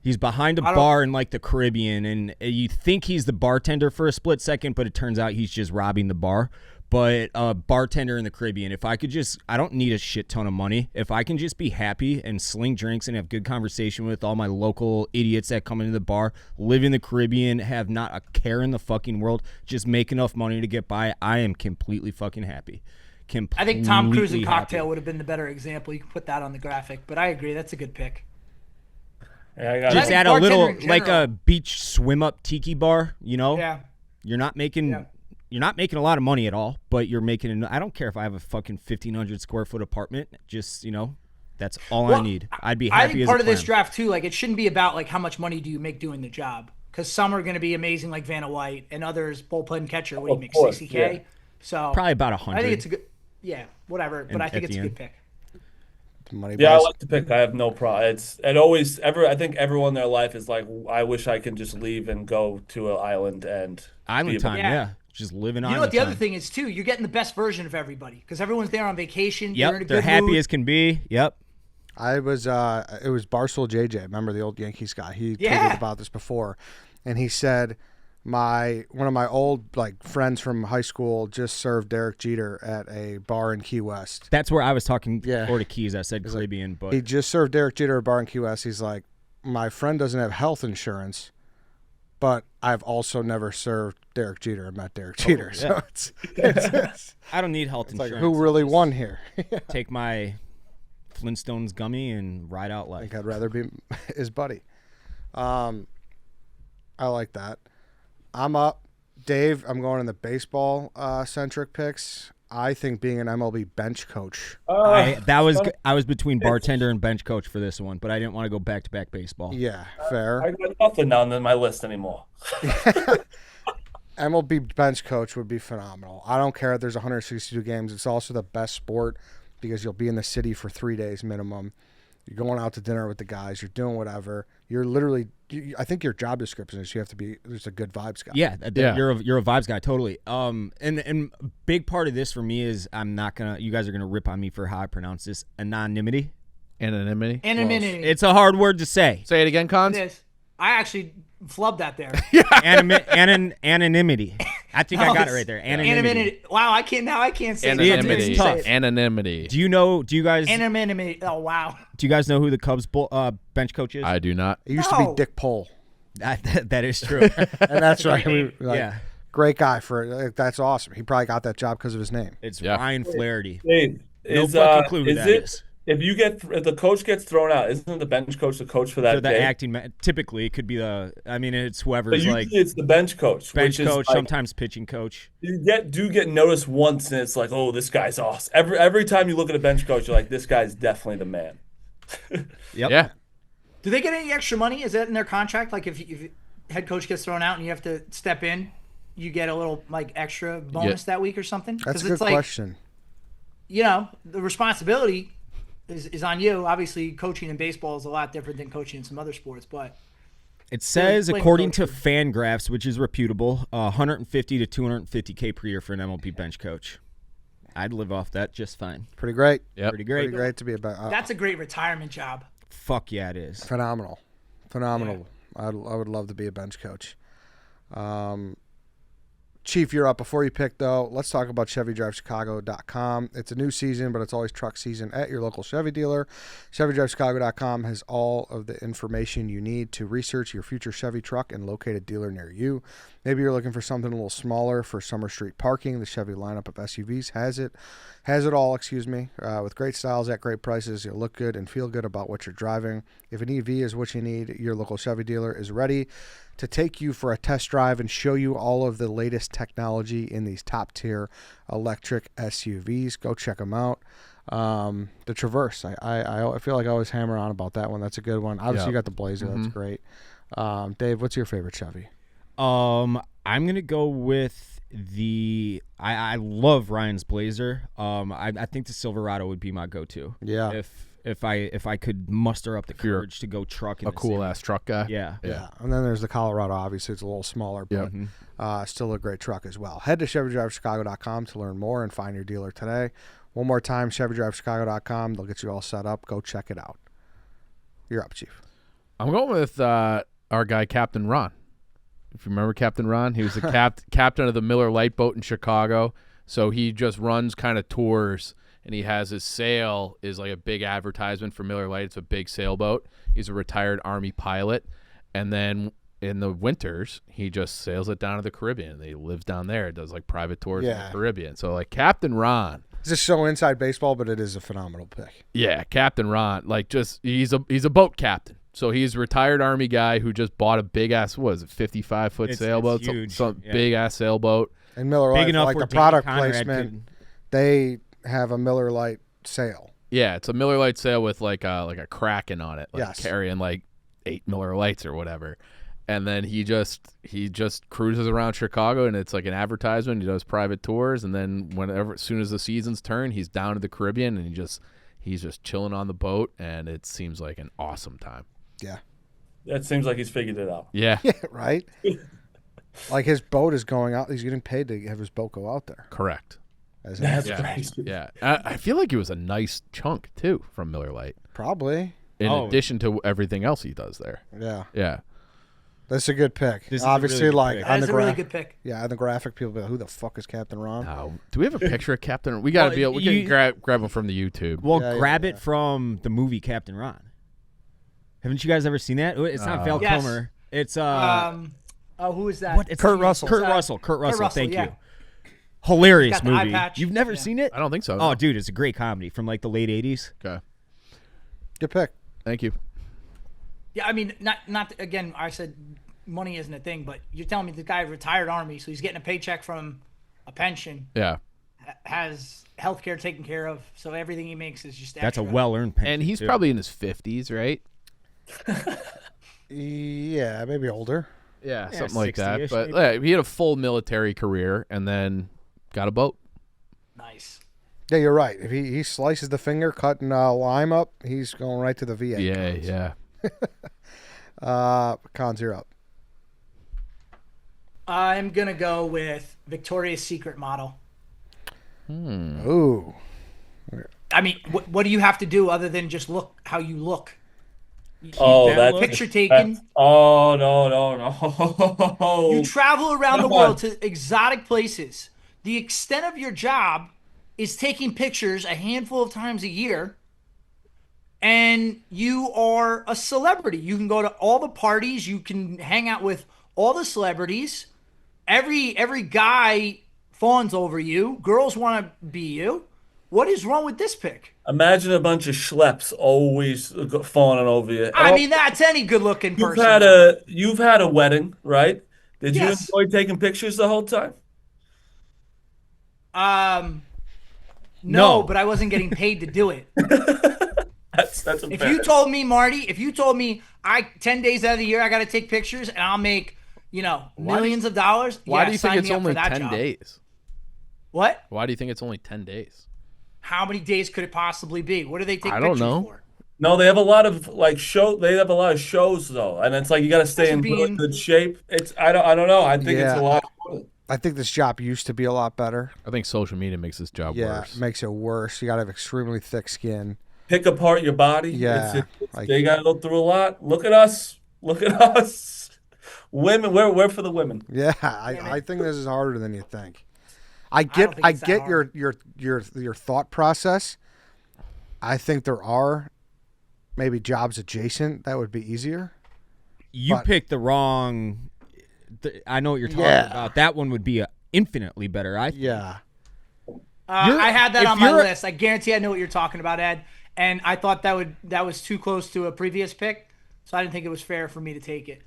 He's behind a bar in like the Caribbean, and you think he's the bartender for a split second, but it turns out he's just robbing the bar. But a bartender in the Caribbean, I don't need a shit ton of money. If I can just be happy and sling drinks and have good conversation with all my local idiots that come into the bar, live in the Caribbean, have not a care in the fucking world, just make enough money to get by, I am completely fucking happy. I think Tom Cruise and Cocktail would have been the better example. You can put that on the graphic, but I agree. That's a good pick. Yeah, just add a little, like a beach swim up tiki bar, you know? Yeah. You're not making a lot of money at all, but you're making I don't care if I have a fucking 1,500 square foot apartment. Just, that's all I need. I'd be happy. I think part of this draft too, like it shouldn't be about like how much money do you make doing the job, because some are going to be amazing like Vanna White, and others bullpen catcher. What do you make, 60K? Yeah. So probably about 100. I think it's a good, whatever. But I think it's a good pick. Money I buys. like to pick. I have no problem. I think everyone in their life is like, I wish I could just leave and go to an island and island time. Yeah. Just living on. on. You know what the other thing is too? You're getting the best version of everybody because everyone's there on vacation. Yep, they're happy as can be. Yep. It was Barstool JJ. Remember the old Yankees guy? He tweeted about this before, and he said, one of my old like friends from high school just served Derek Jeter at a bar in Key West. That's where I was talking. Florida Keys. I said Caribbean, but he just served Derek Jeter at a bar in Key West. He's like, my friend doesn't have health insurance, but I've also never served Derek Jeter and met Derek Jeter. So it's I don't need health insurance. like, who really won here? Take my Flintstones gummy and ride out life. I think I'd rather be his buddy. I like that. I'm up. Dave, I'm going in the baseball centric picks. I think being an MLB bench coach. I was between bartender and bench coach for this one, but I didn't want to go back to back baseball. Yeah, fair. I got nothing on my list anymore. MLB bench coach would be phenomenal. I don't care if there's 162 games. It's also the best sport because you'll be in the city for 3 days minimum. You're going out to dinner with the guys. You're doing whatever. You're literally. I think your job description is you have to be just a good vibes guy. Yeah. You're a vibes guy, totally. And a big part of this for me is you guys are gonna rip on me for how I pronounce this. Anonymity. Anonymity. It's a hard word to say. Say it again, Cons. It is. I actually flubbed that there. Anonymity. I think I got it right there. Anonymity. Wow, I can't say Anonymity. It's tough. Anonymity. Do you guys? Anonymity. Oh wow. Do you guys know who the Cubs bench coach is? I do not. It used to be Dick Pohl. That is true. And that's right. Yeah. Great guy that's awesome. He probably got that job because of his name. It's Ryan Flaherty. Hey, No fucking clue who that is. If the coach gets thrown out, isn't the bench coach the coach for that They're the day? acting. Typically, it could be it's whoever's But usually it's the bench coach. bench which coach, is like, sometimes pitching coach. You get noticed once, and it's like, oh, this guy's awesome. Every time you look at a bench coach, you're like, this guy's definitely the man. Yep. Yeah. Do they get any extra money? Is that in their contract? Like if head coach gets thrown out and you have to step in, you get a little like extra bonus that week or something? That's a good question. The responsibility is on you. Obviously, coaching in baseball is a lot different than coaching in some other sports, but it says, according to Fangraphs, which is reputable, 150 to 250K per year for an MLB bench coach. I'd live off that just fine. Pretty great. Yep. Pretty great. Pretty great to be about. That's a great retirement job. Fuck yeah, it is. Phenomenal. I would love to be a bench coach. Chief, you're up. Before you pick, though, let's talk about ChevyDriveChicago.com. It's a new season, but it's always truck season at your local Chevy dealer. ChevyDriveChicago.com has all of the information you need to research your future Chevy truck and locate a dealer near you. Maybe you're looking for something a little smaller for summer street parking. The Chevy lineup of SUVs has it all, with great styles at great prices. You'll look good and feel good about what you're driving. If an EV is what you need, your local Chevy dealer is ready to take you for a test drive and show you all of the latest technology in these top-tier electric SUVs. Go check them out. The Traverse, I feel like I always hammer on about that one. That's a good one. Obviously, you got the Blazer. That's great. Dave, what's your favorite Chevy? I'm gonna go with I love Ryan's Blazer. I think the Silverado would be my go-to. Yeah. If I could muster up the courage to go truck in A the cool same- ass truck guy. Yeah. And then there's the Colorado. Obviously, it's a little smaller, but still a great truck as well. Head to ChevyDriveChicago.com to learn more and find your dealer today. One more time, ChevyDriveChicago.com. They'll get you all set up. Go check it out. You're up, Chief. I'm going with our guy, Captain Ron. If you remember Captain Ron, he was the captain of the Miller Lite boat in Chicago. So he just runs kind of tours, and he has his sail is like a big advertisement for Miller Lite. It's a big sailboat. He's a retired Army pilot. And then in the winters, he just sails it down to the Caribbean. He lives down there, does like private tours in the Caribbean. So like Captain Ron. This is so inside baseball, but it is a phenomenal pick. Yeah, Captain Ron. Like just he's a boat captain. So he's a retired Army guy who just bought a big ass 55-foot sailboat, it's huge. some big ass sailboat. And Miller Big Lite, enough like where the product Danny Conrad placement, they have a Miller Lite sail. Yeah, it's a Miller Lite sail with like a Kraken on it, like Yes. carrying like 8 Miller Lights or whatever. And then he just cruises around Chicago, and it's like an advertisement. He does private tours, and then as soon as the seasons turn, he's down to the Caribbean, and he's just chilling on the boat, and it seems like an awesome time. Yeah. That seems like he's figured it out. Yeah, Yeah, right? Like his boat is going out. He's getting paid to have his boat go out there. correct. As an That's advertiser. crazy. Yeah, I feel like it was a nice chunk too from Miller Lite, Probably. in Oh. addition to everything else he does there. Yeah. Yeah. That's a good pick. This is a Obviously, really good like pick. on That's the a really graphic. good pick. Yeah, on the graphic, people be like, who the fuck is Captain Ron? Now, do we have a picture of Captain? We gotta Well, we can you- grab him from the YouTube. Well, Yeah, grab yeah. it from the movie Captain Ron. Haven't you guys ever seen that? It's not Val Yes. Kilmer. It's who is that? what? It's Kurt Russell. Kurt Russell. Kurt Russell. Thank yeah. you. Hilarious He's got the eye movie. patch. You've never Yeah. seen it? I don't think so. Oh, dude, it's a great comedy from like the late '80s. Okay. Good pick. Thank you. Yeah, I mean, not again. I said money isn't a thing, but you're telling me the guy retired Army, so he's getting a paycheck from a pension, Yeah. has healthcare taken care of, so everything he makes is just That's a extra. well-earned pension. And he's too. probably in his 50s, right? Yeah, maybe older. Yeah, Yeah, something like that. 60-ish But maybe. yeah, he had a full military career and then got a boat. nice. Yeah, you're right. If he slices the finger, cutting lime up, he's going right to the VA. Yeah, yeah. Cons, you're up. I'm gonna go with Victoria's Secret model. Ooh. I mean, what do you have to do other than just look how you look? Oh, that that's look? Picture taken. Oh no. You travel around the Come world on. to exotic places. The extent of your job is taking pictures a handful of times a year, and you are a celebrity. You can go to all the parties. You can hang out with all the celebrities. Every guy fawns over you. Girls want to be you. What is wrong with this pick? Imagine a bunch of schleps always fawning over you. I mean, that's any good-looking You've person. you've had a wedding, right? Did Yes. you enjoy taking pictures the whole time? No, No. but I wasn't getting paid to do it. That's a If fair. you told me, Marty, if you told me 10 days out of the year I got to take pictures and I'll make, millions of dollars, Why yeah, do you sign think it's me up only for that 10 job. days? What? Why do you think it's only 10 days? How many days could it possibly be? What do they take I don't pictures know. for? No, they have a lot of They have a lot of shows though, and it's like you got to stay in Doesn't really mean- good shape. I don't know. I think it's Yeah. a lot. I think this job used to be a lot better. I think social media makes this job Yeah, worse. makes it worse. You got to have extremely thick skin. Pick apart your body. Yeah, It's- like- they got to go through a lot. Look at us. Look at us. Women, we're for the women. Yeah, I think this is harder than you think. I don't think get it's that your thought process. I think there are maybe jobs adjacent that would be easier. You But- picked the wrong. I know what you're talking Yeah. about. That one would be infinitely better. I think. Yeah. I had that if on my you're- list. I guarantee I know what you're talking about, Ed. And I thought that was too close to a previous pick, so I didn't think it was fair for me to take it.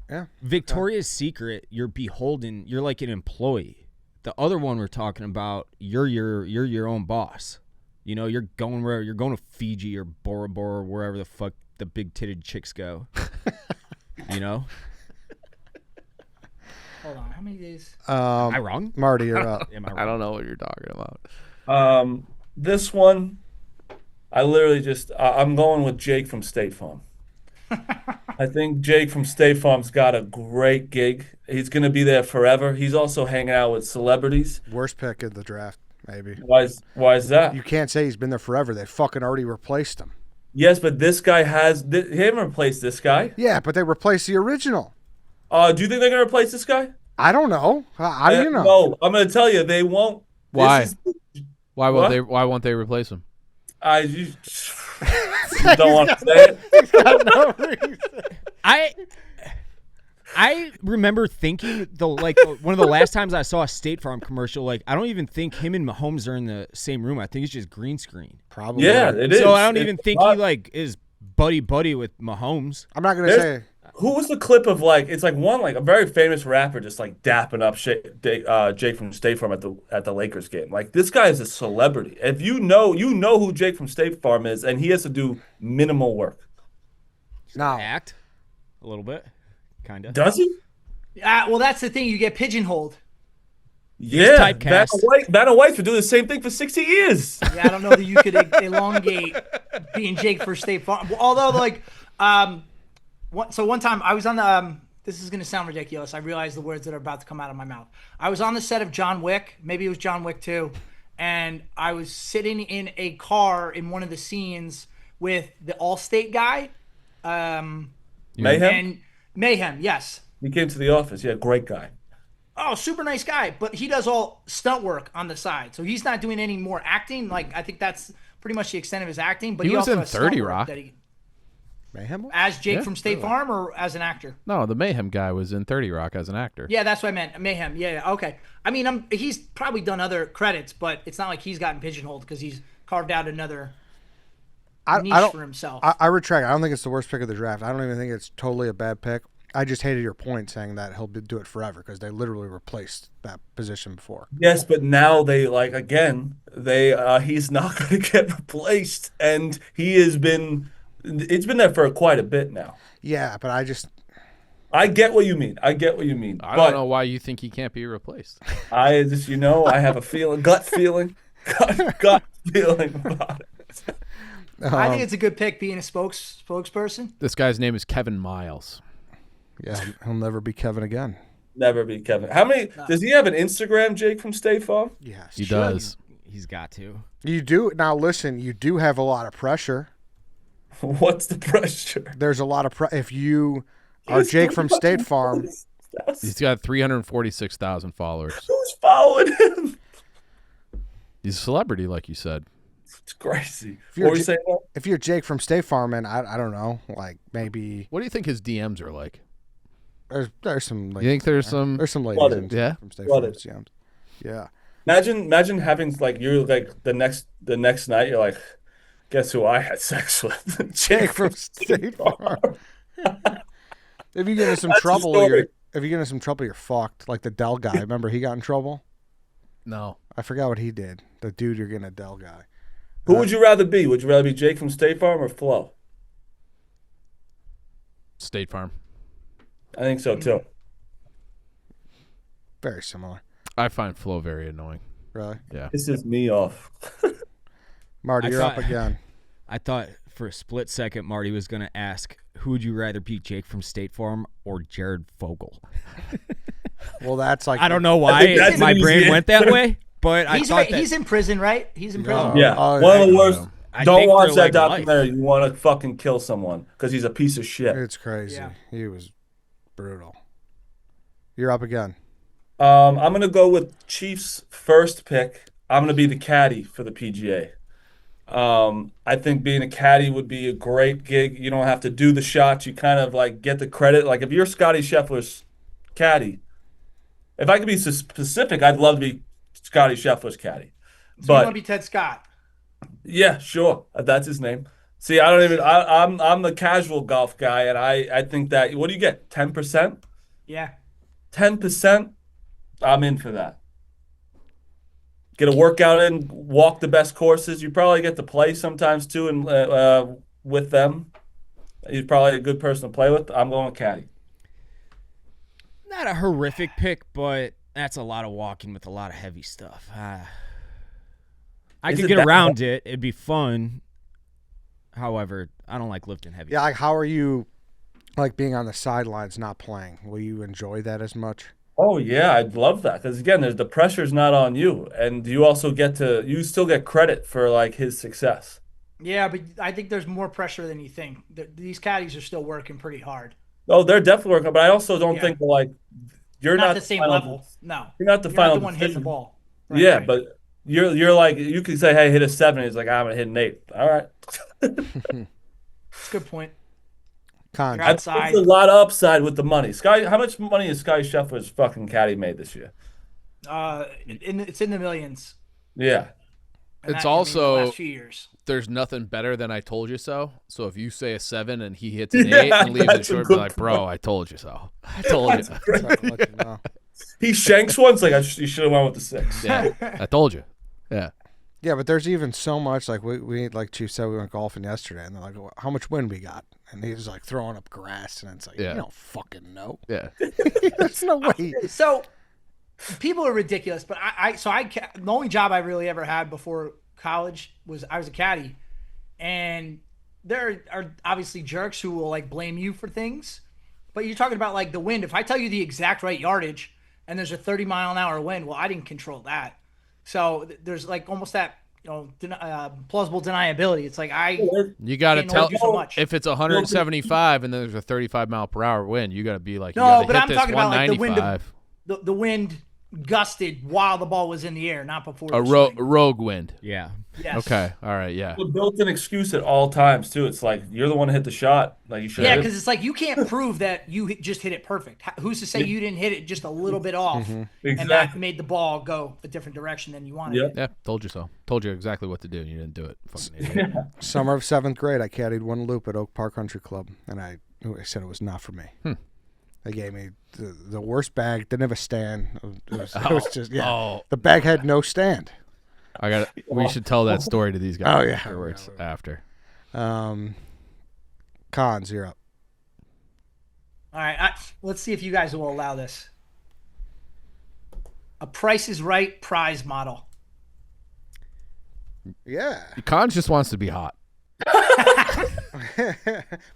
Yeah. Victoria's Secret, you're beholden. You're like an employee. The other one we're talking about, you're your own boss. You know, you're going to Fiji or Bora Bora or wherever the fuck the big titted chicks go. You know? Hold on, how many days? Am I wrong? Marty, you're up. Am I wrong? I don't know what you're talking about. This one, I literally I'm going with Jake from State Farm. I think Jake from State Farm's got a great gig. He's going to be there forever. He's also hanging out with celebrities. Worst pick of the draft, maybe. Why is that? You can't say he's been there forever. They fucking already replaced him. Yes, but this guy he haven't replaced this guy. Yeah, but they replaced the original. Do you think they're going to replace this guy? I don't know. How do you know? No, I'm going to tell you, they won't. Why? This is- Why What? won't they replace him? You don't want to say it? I remember thinking one of the last times I saw a State Farm commercial, like I don't even think him and Mahomes are in the same room. I think it's just green screen. Probably. Yeah, it is. So I don't even It's think not- he like is buddy with Mahomes. I'm not going to There's- say. Who was the clip of it's like a very famous rapper just like dapping up Jake from State Farm at the Lakers game. Like this guy is a celebrity. If you know who Jake from State Farm is, and he has to do minimal work. No. Act a little bit, kind of. Does he? Well, that's the thing. You get pigeonholed. Yeah, typecast. Vanna White's been doing the same thing for 60 years. Yeah, I don't know that you could elongate being Jake for State Farm. Although, one time I was on the. This is going to sound ridiculous. I realize the words that are about to come out of my mouth. I was on the set of John Wick. Maybe it was John Wick 2. And I was sitting in a car in one of the scenes with the Allstate guy. Mayhem? And Mayhem, yes. He came to the office. Yeah, great guy. Oh, super nice guy. But he does all stunt work on the side. So he's not doing any more acting. Like, I think that's pretty much the extent of his acting. But He he was also in has stunt 30 work Rock. that he- Mayhem? as Jake Yeah, from State Farm or as an actor? No, the Mayhem guy was in 30 Rock as an actor. Yeah, that's what I meant. Mayhem. Yeah, okay. I mean, he's probably done other credits, but it's not like he's gotten pigeonholed because he's carved out another niche for himself. I retract. I don't think it's the worst pick of the draft. I don't even think it's totally a bad pick. I just hated your point saying that he'll do it forever because they literally replaced that position before. Yes, but now he's not going to get replaced, and it's been there for quite a bit now. Yeah, but I get what you mean. I don't know why you think he can't be replaced. I just, I have a feeling, gut feeling about it. I think it's a good pick being a spokesperson. This guy's name is Kevin Miles. Yeah, he'll never be Kevin again. Never be Kevin. How many does he have an Instagram, Jake from State Farm? Yes, He does. He's got to. You do now. Listen, you do have a lot of pressure. What's the pressure? There's a lot of if you are Jake from State Farm. He's got 346,000 followers. Who's following him? He's a celebrity, like you said. It's crazy. If you're, What were you saying? if you're Jake from State Farm, and I don't know, like maybe What do you think his DMs are like? there's some. You think there's some? There's some ladies Flooded. in Yeah? from State Flooded. Farm. Yeah. Imagine having you're the next night you're like, guess who I had sex with? Jake from State Farm. If you get into some That's the trouble, story. you're fucked. Like the Dell guy. Remember he got in trouble? No. I forgot what he did. The dude you're getting a Dell guy. Who would you rather be? Would you rather be Jake from State Farm or Flo? State Farm. I think so too. Very similar. I find Flo very annoying. Really? Yeah. This is me off. Marty, I you're up thought- again. I thought for a split second Marty was going to ask, who would you rather be, Jake from State Farm or Jared Fogle? Well, that's like I don't know I think why that's my an easy brain went that answer. way, but I He's thought right. that He's in prison, right? He's in prison. Yeah, Oh, one of the yeah. worst. I Don't think watch they're that like documentary. You want to fucking kill someone because he's a piece of shit. It's crazy. Yeah. He was Brutal. You're up again. I'm gonna go with Chiefs first pick. I'm gonna be the caddy for the PGA. I think being a caddy would be a great gig. You don't have to do the shots. You kind of like get the credit. Like if you're Scotty Scheffler's caddy, if I could be specific, I'd love to be Scotty Scheffler's caddy. So you want But to be Ted Scott? yeah, sure, that's his name. See, I don't even. I'm the casual golf guy, and I think that what do you get? 10%? Yeah. 10%? I'm in for that. Get a workout in, walk the best courses. You probably get to play sometimes too, and with them. He's probably a good person to play with. I'm going with caddy. Not a horrific pick, but that's a lot of walking with a lot of heavy stuff. I Is could it get that around it. It'd be fun. However, I don't like lifting heavy. Yeah, like how are you like being on the sidelines not playing? Will you enjoy that as much? Oh yeah, I'd love that because again, there's the pressure's not on you, and you also you still get credit for like his success. Yeah, but I think there's more pressure than you think. These caddies are still working pretty hard. Oh, they're definitely working, but I also don't Yeah. think like you're Not not the same final- level. No. You're not the You're final not the one hitting the decision. ball. Right, Yeah, right. but you're like you could say, hey, hit a 7. He's like, I'm gonna hit an 8. All right. It's a good point. Cons. You're outside. There's a lot of upside with the money. How much money has Sky Scheffler's fucking caddy made this year? It's in the millions. Yeah. And It's the also- last few years. There's nothing better than I told you so. So if you say a 7 and he hits an Yeah, 8 and leaves it that's a short, be good like, bro, I told you so. I told you. Let you know. He shanks once, like you should have went with the 6. Yeah, I told you. Yeah. Yeah, but there's even so much like we like Chief said we went golfing yesterday, and they're like, well, how much wind we got? And he's like throwing up grass, and it's like Yeah. you don't fucking know. Yeah. There's no way. So people are ridiculous, but the only job I really ever had before college was I was a caddy, and there are obviously jerks who will like blame you for things, but you're talking about like the wind. If I tell you the exact right yardage and there's a 30-mile-an-hour wind, well, I didn't control that. So there's like almost that plausible deniability. It's like You got to can't tell hold you so much. if it's 175 and then there's a 35 mile per hour wind, you got to be like, you No, got to but hit I'm this talking about like the 195. wind. The wind gusted while the ball was in the air, not before. A the swing. rogue wind. Yeah. Yes. Okay. All right. Yeah. A built-in excuse at all times too. It's like you're the one who hit the shot. Like you should. Yeah, have because it's like you can't prove that you just hit it perfect. Who's to say you didn't hit it just a little bit off, and that Exactly. made the ball go a different direction than you wanted? Yeah. it? Yeah. Told you so. Told you exactly what to do, and you didn't do it. Fucking idiot. Summer of 7th grade, I caddied one loop at Oak Park Country Club, and I said it was not for me. They gave me the worst bag. Didn't have a stand. It was just Oh. The bag had no stand. We should tell that story to these guys. Oh, yeah. Afterwards. After. Cons, you're up. All right, let's see if you guys will allow this. A Price is Right prize model. Yeah, Cons just wants to be hot.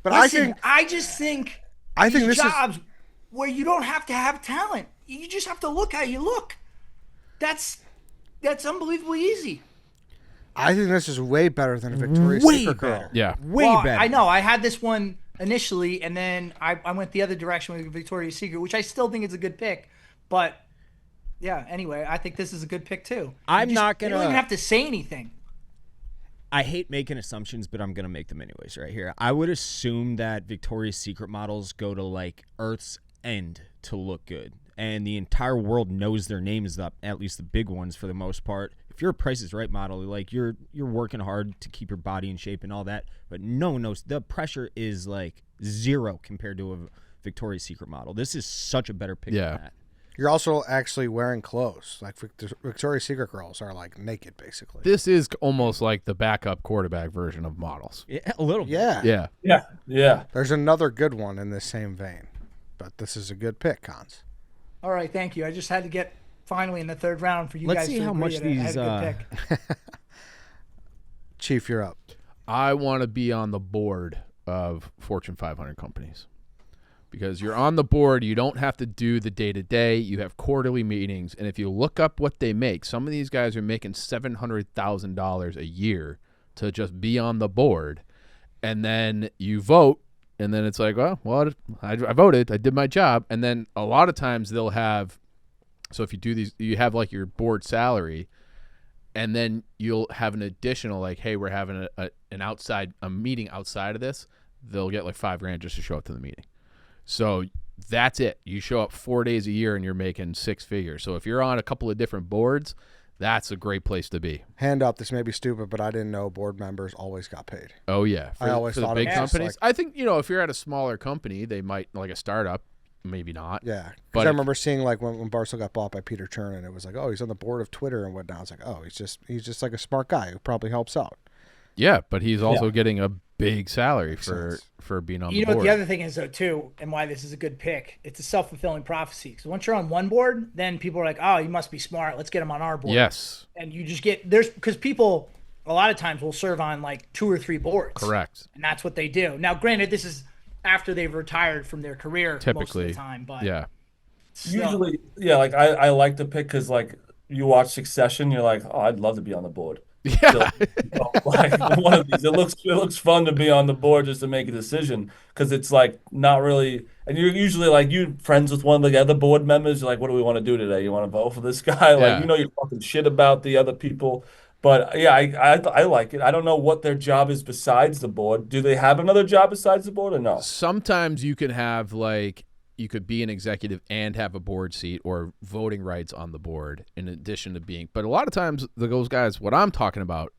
but Listen, I just think I think these this is jobs where you don't have to have talent. You just have to look how you look. That's unbelievably easy. I think this is way better than a Victoria's Way Secret girl. better. Yeah. Way Well, better. I know. I had this one initially, and then I went the other direction with Victoria's Secret, which I still think is a good pick. But yeah, anyway, I think this is a good pick too. I'm not You don't gonna. even have to say anything. I hate making assumptions, but I'm gonna make them anyways. Right here, I would assume that Victoria's Secret models go to like Earth's End to look good, and the entire world knows their names up. At least the big ones, for the most part. If you're a Price is Right model, like you're working hard to keep your body in shape and all that, but no one knows. The pressure is like zero compared to a Victoria's Secret model. This is such a better pick Yeah. than that. You're also actually wearing clothes. Like Victoria's Secret girls are like naked, basically. This is almost like the backup quarterback version of models. Yeah, a little bit. Yeah. Yeah. Yeah. Yeah. There's another good one in this same vein, but this is a good pick, Cons. All right, thank you. I just had to get finally in the third round for you Let's guys see to how agree much that I had these, a good pick. Chief, you're up. I want to be on the board of Fortune 500 companies because you're on the board. You don't have to do the day-to-day. You have quarterly meetings. And if you look up what they make, some of these guys are making $700,000 a year to just be on the board. And then you vote, And then it's like, well, I voted. I did my job. And then a lot of times they'll have, so if you do these, you have like your board salary, and then you'll have an additional like, hey, we're having a meeting outside of this. They'll get like $5,000 just to show up to the meeting. So that's it. You show up 4 days a year and you're making six figures. So if you're on a couple of different boards, that's a great place to be. Hand up, this may be stupid, but I didn't know board members always got paid. Oh, yeah. I always for the thought big it was just companies. like- I think, if you're at a smaller company, they might, like a startup, maybe not. Yeah, because But I remember seeing like when Barstool got bought by Peter Chernin, it was like, oh, he's on the board of Twitter and whatnot. I was like, oh, he's just like a smart guy who probably helps out. Yeah, but he's also getting a big salary for being on the You know board. what the other thing is though too, and why this is a good pick. It's a self-fulfilling prophecy. Because once you're on one board, then people are like, "Oh, you must be smart. Let's get him on our board." Yes, And you just get because people a lot of times will serve on like 2 or 3 boards. correct. And that's what they do. Now, granted, this is after they've retired from their career most of Typically, the time, but yeah. still. Usually, yeah, like I like the pick because like you watch Succession, you're like, oh, I'd love to be on the board. Yeah. Like one of these, it looks fun to be on the board just to make a decision because it's like not really, and you're usually like you friends with one of the other board members. You're like, what do we want to do today? You want to vote for this guy? Like Yeah. you're talking shit about the other people. But yeah, I like it. I don't know what their job is besides the board. Do they have another job besides the board or no? Sometimes you can have like you could be an executive and have a board seat or voting rights on the board in addition to being. But a lot of times those guys, what I'm talking about,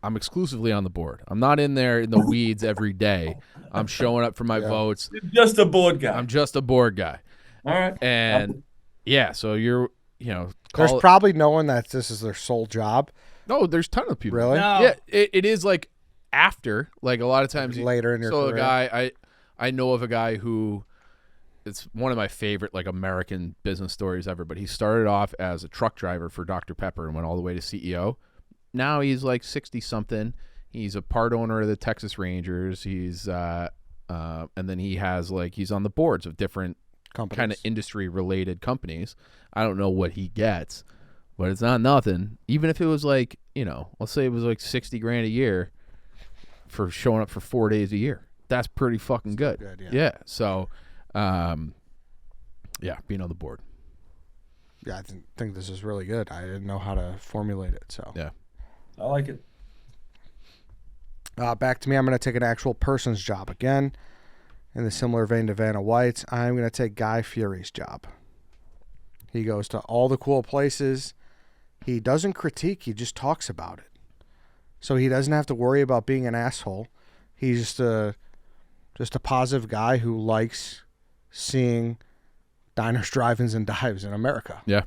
I'm exclusively on the board. I'm not in there in the weeds every day. I'm showing up for my votes. You're just a board guy. I'm just a board guy. All right. And yeah, so you're, There's probably no one that this is their sole job. no, there's a ton of people. Really? No. Yeah, it is like after, like a lot of times Later in your so career. a guy, I know of a guy who, it's one of my favorite like American business stories ever, but he started off as a truck driver for Dr. Pepper and went all the way to CEO. Now he's like 60 something. He's a part owner of the Texas Rangers. He's and then he has like he's on the boards of different Companies. kind of industry related companies. I don't know what he gets, but it's not nothing. Even if it was like, let's say it was like $60,000 a year for showing up for 4 days a year. That's pretty fucking good. good, yeah. Yeah. So, yeah, being on the board. Yeah, I think this is really good. I didn't know how to formulate it. So Yeah. I like it. back to me. I'm going to take an actual person's job again. In the similar vein to Vanna White's, I'm going to take Guy Fieri's job. He goes to all the cool places. He doesn't critique. He just talks about it. So he doesn't have to worry about being an asshole. He's just a positive guy who likes seeing diners, drive-ins, and dives in America. Yeah.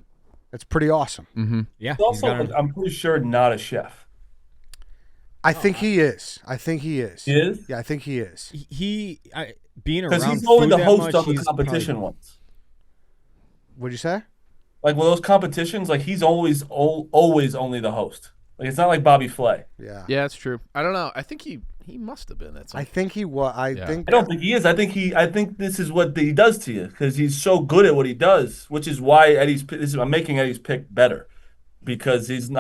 It's pretty awesome. Mm-hmm. Yeah. He's also, I'm pretty sure, not a chef. I think he is. He is? Yeah, I think he is. Being Because around he's only food the that host much, of the he's competition probably- ones. What'd you say? Like with those competitions, like he's always only the host. Like it's not like Bobby Flay. Yeah. Yeah, that's true. I don't know. I think he must have been at some I think he was. I Yeah. think I don't think he is. I think this is what he does to you because he's so good at what he does, which is why I'm making Eddie's pick better because he doesn't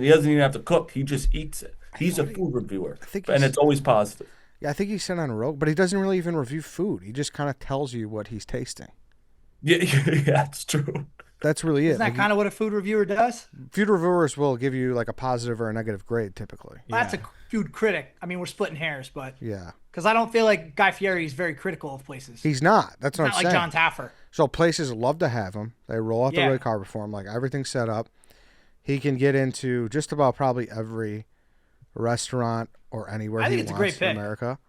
even have to cook. He just eats it. He's a food reviewer, think and he's- it's always positive. Yeah, I think he's sent on a road, but he doesn't really even review food. He just kind of tells you what he's tasting. Yeah, yeah, it's true. That's really it. Isn't that Like, kind of what a food reviewer does? food reviewers will give you like a positive or a negative grade typically. Well, that's a food critic. I mean, we're splitting hairs, but Yeah. because I don't feel like Guy Fieri is very critical of places. He's not. That's what not I'm like saying. John Taffer. So places love to have him. They roll out Yeah. the red carpet for him. Like everything's set up. He can get into just about probably every restaurant or anywhere I think he it's a wants great in pick. America.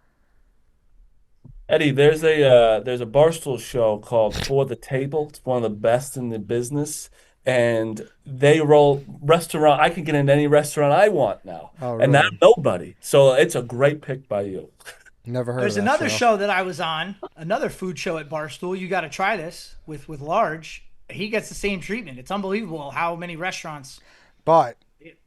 Eddie, there's a Barstool show called For the Table. It's one of the best in the business, and they roll restaurant. I can get into any restaurant I want now, Oh, and really? not nobody. So it's a great pick by you. Never heard There's of that another show that I was on, another food show at Barstool. You got to try this with Large. He gets the same treatment. It's unbelievable how many restaurants But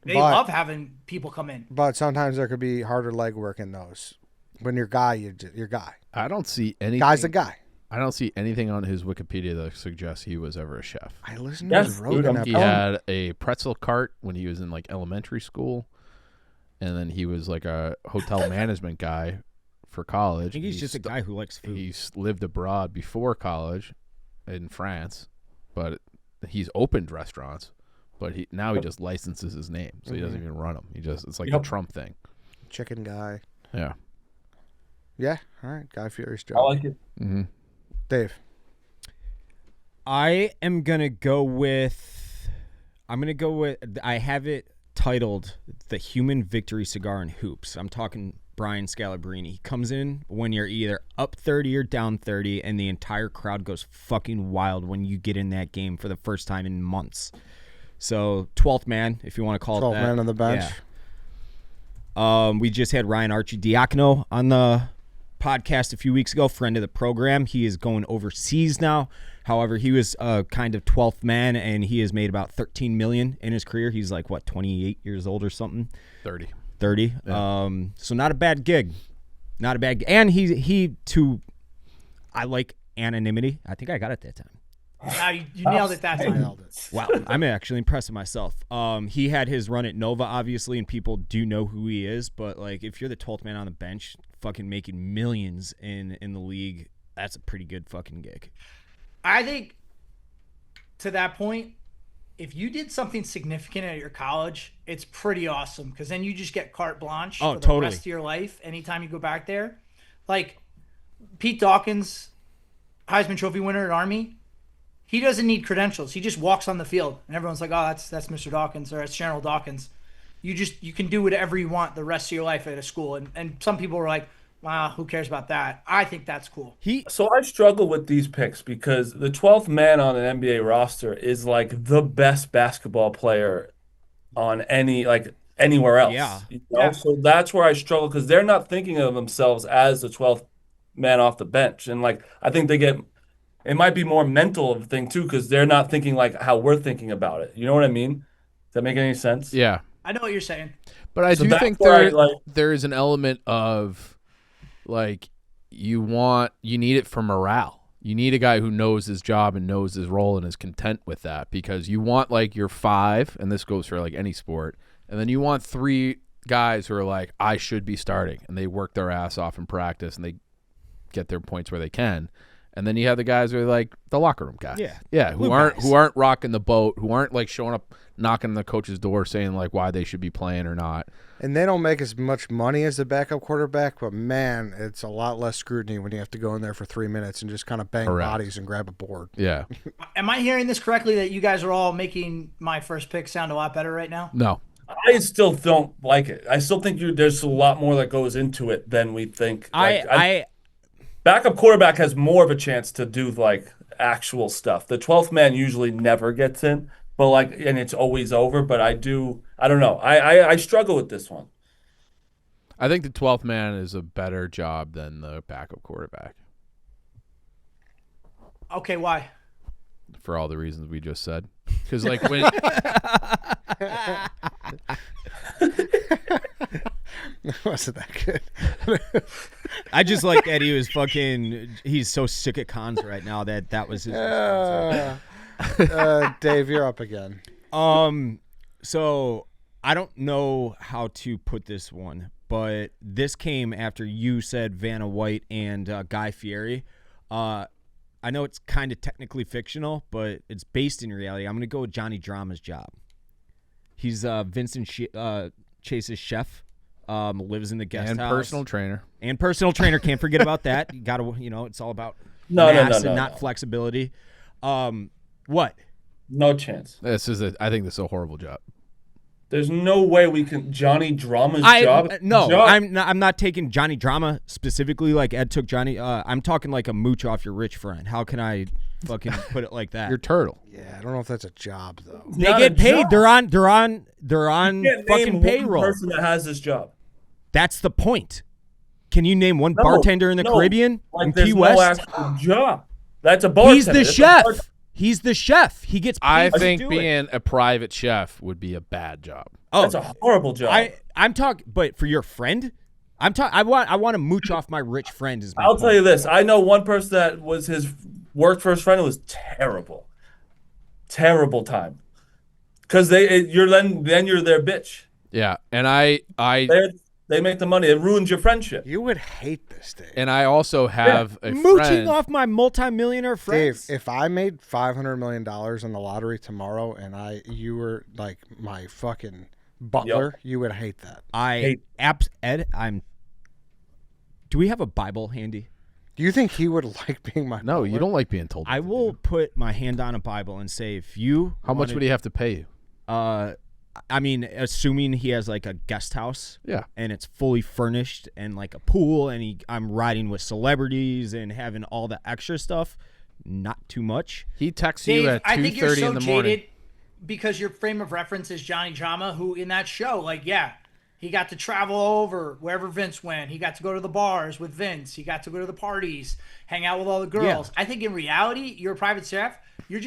they love having people come in. sometimes there could be harder legwork in those. When you're guy, you're guy. I don't see anything. Guy's a guy. I don't see anything on his Wikipedia that suggests he was ever a chef. I listened to Yes, his dude, Rogan I'm He episode. had a pretzel cart when he was in like elementary school, and then he was like a hotel management guy for college. I think he's just a guy who likes food. He's lived abroad before college in France, but he's opened restaurants. But now he just licenses his name, so he doesn't even run them. It's like the Trump thing. Chicken guy. Yeah. Yeah. All right. Guy Fieri's job. I like it. Mm-hmm. Dave. I am gonna go with. I have it titled "The Human Victory Cigar and Hoops." I'm talking Brian Scalabrine. He comes in when you're either up 30 or down 30, and the entire crowd goes fucking wild when you get in that game for the first time in months. So 12th man, if you want to call it that. 12th man on the bench. Yeah. We just had Ryan Archidiacono on the podcast a few weeks ago, friend of the program. He is going overseas now. However, he was kind of 12th man, and he has made about $13 million in his career. He's like, 28 years old or something? 30. Yeah. So not a bad gig. Not a bad gig. And I like anonymity. I think I got it that time. You nailed it that time. Wow, I'm actually impressed with myself. He had his run at Nova, obviously, and people do know who he is. But like, if you're the 12th man on the bench, fucking making millions in the league, that's a pretty good fucking gig. I think to that point, if you did something significant at your college, it's pretty awesome because then you just get carte blanche for the rest of your life. Anytime you go back there, like Pete Dawkins, Heisman Trophy winner at Army. He doesn't need credentials. He just walks on the field, and everyone's like, "Oh, that's Mr. Dawkins or that's General Dawkins." You can do whatever you want the rest of your life at a school, and some people are like, "Wow, who cares about that?" I think that's cool. So I struggle with these picks because the 12th man on an NBA roster is like the best basketball player on anywhere else. Yeah. So that's where I struggle because they're not thinking of themselves as the 12th man off the bench, and like I think they get. It might be more mental of a thing too, because they're not thinking like how we're thinking about it. You know what I mean? Does that make any sense? Yeah. I know what you're saying. But I do think there is an element of like you need it for morale. You need a guy who knows his job and knows his role and is content with that, because you want like your 5, and this goes for like any sport, and then you want 3 guys who are like, I should be starting, and they work their ass off in practice and they get their points where they can. And then you have the guys who are like the locker room guys. Yeah, who aren't rocking the boat, who aren't like showing up knocking on the coach's door saying like why they should be playing or not. And they don't make as much money as the backup quarterback, but man, it's a lot less scrutiny when you have to go in there for 3 minutes and just kind of bang bodies and grab a board. Yeah. Am I hearing this correctly that you guys are all making my first pick sound a lot better right now? No. I still don't like it. I still think there's a lot more that goes into it than we think. Backup quarterback has more of a chance to do like actual stuff. The 12th man usually never gets in, but and it's always over. But I don't know. I struggle with this one. I think the 12th man is a better job than the backup quarterback. Okay, why? For all the reasons we just said. Because like when wasn't that good? I just like that he's so sick at cons right now that was his response. Dave, you're up again. So I don't know how to put this one, but this came after you said Vanna White and Guy Fieri. I know it's kind of technically fictional, but it's based in reality. I'm going to go with Johnny Drama's job. He's Vincent Chase's chef. Lives in the guest house. And personal trainer. And personal trainer. Can't forget about that. You got to, it's all about mass and not flexibility. What? No chance. I think this is a horrible job. There's no way we can Johnny Drama's job. No, I'm not taking Johnny Drama specifically like Ed took Johnny. I'm talking like a mooch off your rich friend. How can I fucking put it like that? Your turtle. Yeah, I don't know if that's a job though. They get paid. They're on fucking payroll. Person that has this job. That's the point. Can you name one bartender in the Caribbean? Like in Key West? No actual job. That's a bartender. He's the chef. He's the chef. He gets paid. I think being a private chef would be a bad job. Oh, that's a horrible job. I'm talking, but for your friend, I want to mooch off my rich friend. I'll tell you this. I know one person that was his worked for his friend. It was terrible time. Because you're their bitch. Yeah, and I They make the money. It ruins your friendship. You would hate this, Dave. And I also have a Mooching friend. off my multimillionaire friends. Dave, if I made $500 million on the lottery tomorrow and you were like my fucking butler, you would hate that. Ed, do we have a Bible handy? Do you think he would like being my No, butler? you don't like being told. I will put my hand on a Bible and say, if you How much would he have to pay you? I mean, assuming he has like a guest house, Yeah. and it's fully furnished and like a pool, and I'm riding with celebrities and having all the extra stuff, not too much. He texts Dave, you at I think you're 2:30 so in the morning. jaded because your frame of reference is Johnny Drama, who in that show, like, yeah, he got to travel over wherever Vince went. He got to go to the bars with Vince. He got to go to the parties, hang out with all the girls. I think in reality, you're a private chef. You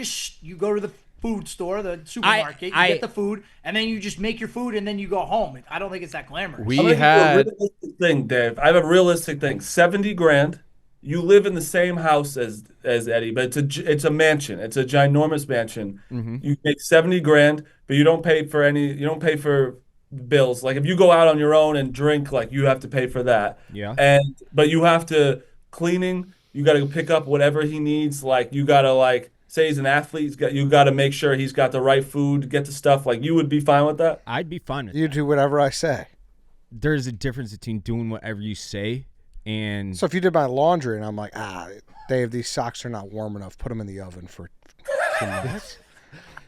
go to the food store, the supermarket, you get the food, and then you just make your food, and then you go home. I don't think it's that glamorous. We I'm gonna had give you a realistic thing, Dave. I have a realistic thing. 70 grand. You live in the same house as Eddie, but it's a mansion. It's a ginormous mansion. You make 70 grand, but you don't pay for bills. Like if you go out on your own and drink, like you have to pay for that. Yeah. But you have to cleaning, you got to pick up whatever he needs. Like you got to say he's an athlete, you got to make sure he's got the right food, get the stuff. Like you would be fine with that? I'd be fine with You that. do whatever I say. There's a difference between doing whatever you say and So if you did my laundry and I'm like, Dave, these socks are not warm enough. Put them in the oven for 2 minutes.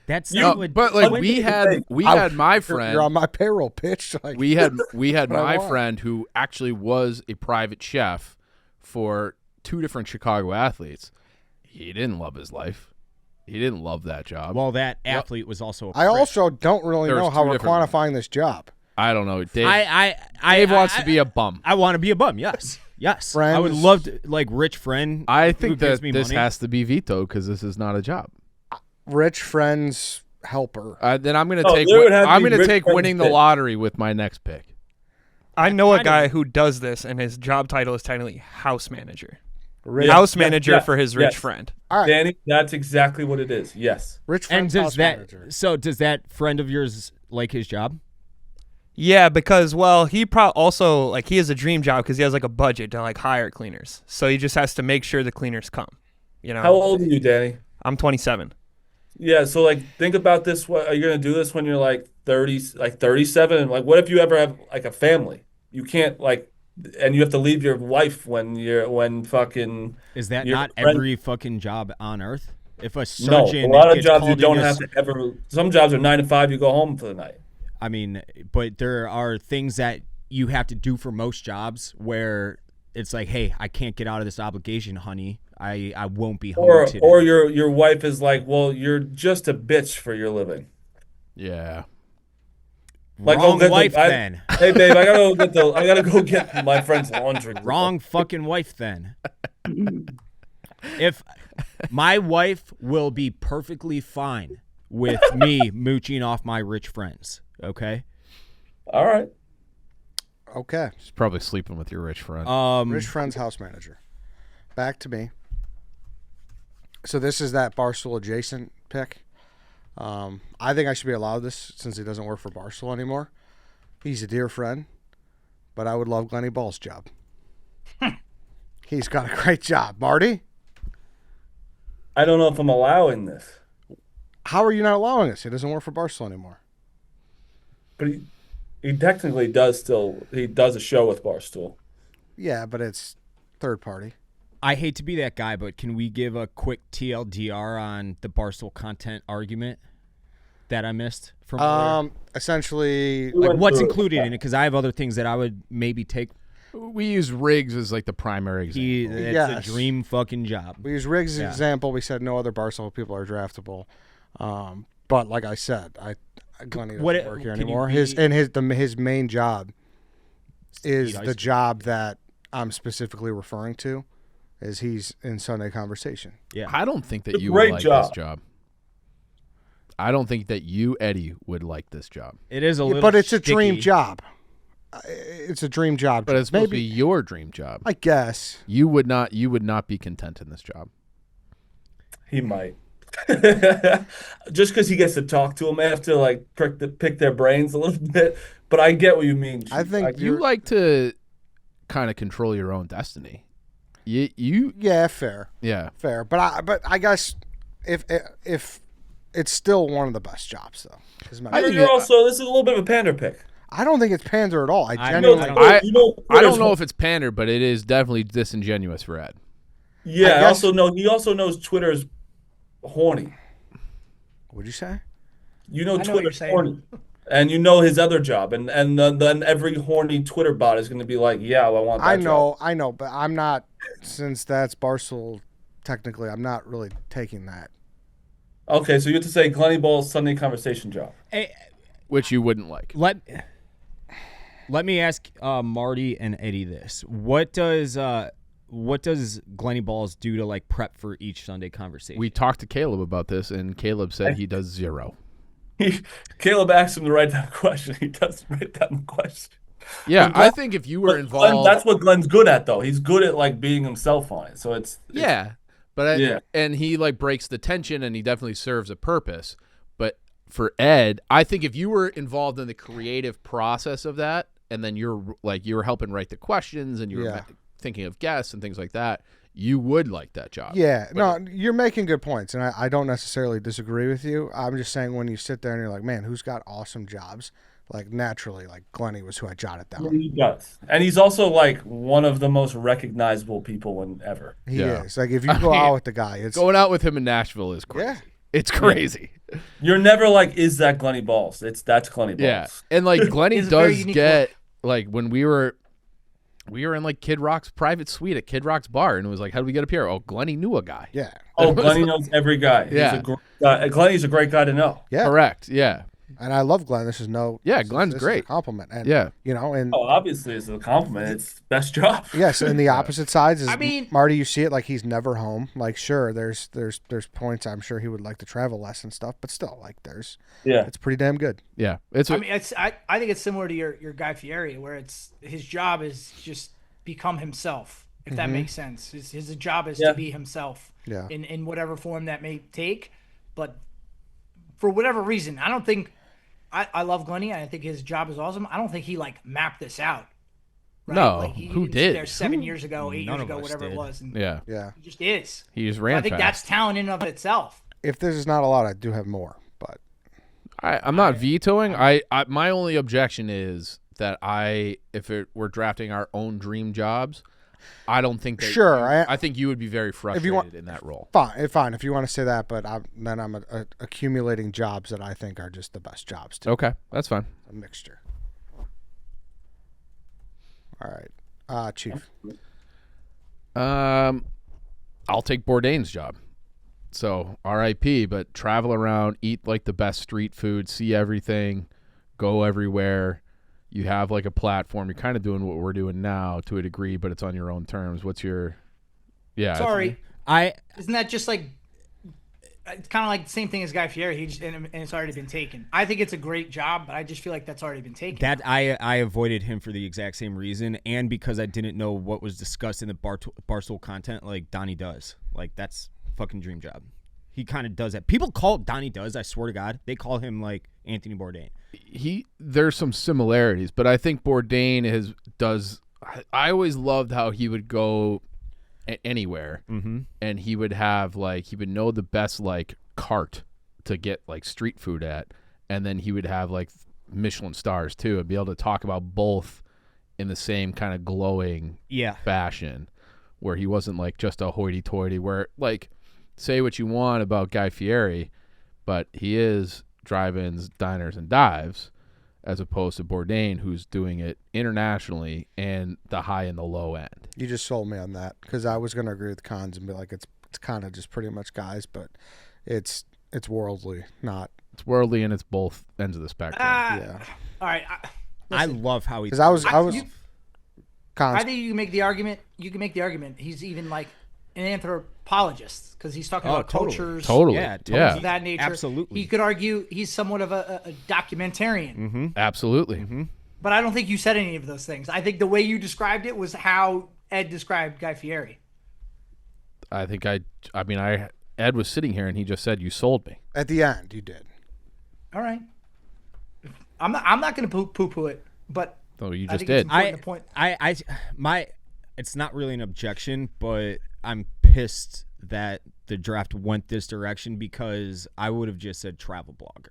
that's no, not what. but like When we you had think- my You're friend. on my payroll, pitch. Like we had what I my want. friend who actually was a private chef for 2 different Chicago athletes. He didn't love his life. He didn't love that job. Well, that athlete was also. I also don't really There's know how 2 we're different- quantifying this job. I don't know. Dave, Dave wants to be a bum. I want to be a bum. Yes. Yes. I would Friends. love to, like, rich friend. I who think gives that me this money. has to be vetoed because this is not a job. Rich friends helper. Then I'm gonna No, take. there would have to I'm be gonna rich take friends winning the pick. lottery with my next pick. I know a kind guy of- who does this, and his job title is technically house manager. Rich, House manager yeah, for his rich yes. friend. all right. Danny, that's exactly what it is. Yes. Rich And friends does house that? manager. So does that friend of yours like his job? Yeah, because he also he has a dream job because he has like a budget to hire cleaners. So he just has to make sure the cleaners come. You know. How old are you, Danny? I'm 27. Yeah, so think about this. What are you gonna do this when you're 30, 37? And what if you ever have a family? You can't and you have to leave your wife when fucking. Is that your not friend- every fucking job on earth? If a No, surgeon a lot of gets jobs you called don't in have to ever. Some jobs are 9 to 5. You go home for the night. I mean, but there are things that you have to do for most jobs where it's like, hey, I can't get out of this obligation, honey. I won't be home today. Or your wife is well, you're just a bitch for your living. Yeah. Wrong get wife I- then. Hey babe, I gotta go get my friend's laundry. Wrong fucking wife then. If my wife will be perfectly fine with me mooching off my rich friends, okay? All right. Okay. She's probably sleeping with your rich friend. Rich friends house manager. Back to me. So this is that Barstool adjacent pick. I think I should be allowed this since he doesn't work for Barstool anymore. He's a dear friend, but I would love Glenny Ball's job. He's got a great job. Marty, I don't know if I'm allowing this, how are you not allowing this? He doesn't work for Barstool anymore. but he technically does he does a show with Barstool. Yeah, but it's third party. I hate to be that guy, but can we give a quick TLDR on the Barstool content argument that I missed from earlier? Essentially, went What's through it. included in it? Because I have other things that I would maybe take. We use Riggs as the primary example. It's Yes. a dream fucking job. we use Riggs' Yeah. example. We said no other Barstool people are draftable. But like I said, Glenny doesn't What- work here can you anymore. be- His main job is Eat ice the cream. job that I'm specifically referring to. Is he's in Sunday Conversation. Yeah. I don't think that It's a you great would like job. this job. I don't think that you, Eddie, would like this job. It is a little But it's a dream sticky. job. It's a dream job. But it's supposed to be Maybe, your dream job. I guess. You would not be content in this job. He might. Just because he gets to talk to him, I have to like pick their brains a little bit. But I get what you mean. I think You like to kind of control your own destiny. Yeah, fair. Yeah. Fair. But I guess if it's still one of the best jobs though. You're also, this is a little bit of a pander pick. I don't think it's pander at all. I I genuinely I don't know if it's pander, but it is definitely disingenuous for Ed. Yeah, I also know he also knows Twitter's horny. What'd you say? You know I know what you're Twitter's saying. horny. And you know his other job, and then every horny Twitter bot is going to be like, "Yeah, well, I want that job." I know, but I'm not. Since that's Barstool, technically, I'm not really taking that. Okay, so you have to say Glenny Ball's Sunday conversation job. Hey, Which you wouldn't like. let me ask Marty and Eddie this: what does Glenny Balls do to like prep for each Sunday conversation? We talked to Caleb about this, and Caleb said he does 0. Caleb asked him to write down a question. He doesn't write down the question. Yeah, Glenn- I think if you were Glenn, involved, that's what Glenn's good at, though. He's good at like being himself on it. So it's yeah. But Yeah. and he like breaks the tension, and he definitely serves a purpose. But for Ed, I think if you were involved in the creative process of that, and then you were helping write the questions, and you were thinking of guests and things like that, you would like that job. Yeah, no, you're making good points, and I don't necessarily disagree with you. I'm just saying when you sit there and you're like, man, who's got awesome jobs? Like naturally, like Glenny was who I jotted down. he does, and he's also like one of the most recognizable people ever. He Yeah. is. Like if you go out with the guy, it's Going out with him in Nashville is crazy. Yeah. It's crazy. You're never like, is that Glenny Balls? That's Glenny Balls. Yeah. And like Glenny It's a very does unique get like when we were in like Kid Rock's private suite at Kid Rock's bar, and it was like, how do we get up here? Oh, Glenny knew a guy. yeah, Oh, Glenny knows every guy. Yeah. He's a great guy. Glenny's a great guy to know. yeah. Correct. Yeah. And I love Glenn. This is no. Yeah, this- Glenn's this is a great. compliment. And Yeah. you know, and Oh, obviously, it's a compliment. It's best job. yes, and the opposite sides is I mean- Marty. You see it like he's never home. Like sure, there's points I'm sure he would like to travel less and stuff, but still, like Yeah. it's pretty damn good. Yeah. It's I mean, I think it's similar to your Guy Fieri, where it's his job is just become himself, if that makes sense. His job is Yeah. to be himself Yeah. in whatever form that may take. But for whatever reason, I don't think I love Glenny. I think his job is awesome. I don't think he like mapped this out. Right? No, like, he who didn't sit did? there 7 years ago, 8 None years of ago, us whatever did. it was, and yeah. Yeah. he just is. He just I ran think fast. that's talent in of itself. If this is not a lot, I do have more, but I'm not vetoing. I my only objection is that if we're drafting our own dream jobs, I don't think that Sure, I think you would be very frustrated want- in that role. fine if you want to say that. But then I'm accumulating jobs that I think are just the best jobs too. Okay, that's fine. A mixture. All right, Chief. I'll take Bourdain's job. So RIP, but travel around, eat like the best street food, see everything, go everywhere. You have like a platform. You're kind of doing what we're doing now to a degree, but it's on your own terms. What's your? Yeah. Sorry, I isn't that just like? It's kind of like the same thing as Guy Fieri. He just, and it's already been taken. I think it's a great job, but I just feel like that's already been taken. that I avoided him for the exact same reason, and because I didn't know what was discussed in the Barstool content, like Donnie does. Like that's fucking dream job. He kind of does that. People call Donnie does. I swear to God, they call him like Anthony Bourdain. There's some similarities, but I think Bourdain does. I always loved how he would go anywhere, and he would have he would know the best cart to get street food at, and then he would have Michelin stars too, and be able to talk about both in the same kind of glowing fashion, where he wasn't just a hoity-toity. Where say what you want about Guy Fieri, but he is drive-ins, diners, and dives, as opposed to Bourdain, who's doing it internationally and the high and the low end. You just sold me on that because I was going to agree with Cons and be like, it's kind of just pretty much guys, but it's worldly, not. It's worldly and it's both ends of the spectrum. Yeah. All right. I love how he. Because I was Cons. I think you can make the argument. You can make the argument. He's even an anthropologist because he's talking about totally. cultures, Totally. Yeah, totally. Yeah. of that nature. Absolutely. He could argue he's somewhat of a documentarian. Absolutely. But I don't think you said any of those things. I think the way you described it was how Ed described Guy Fieri. I think Ed was sitting here and he just said, "You sold me." At the end, you did. All right. I'm not going to poo-poo it, but So you I just think did. it's important to point. It's not really an objection, but I'm pissed that the draft went this direction because I would have just said travel blogger.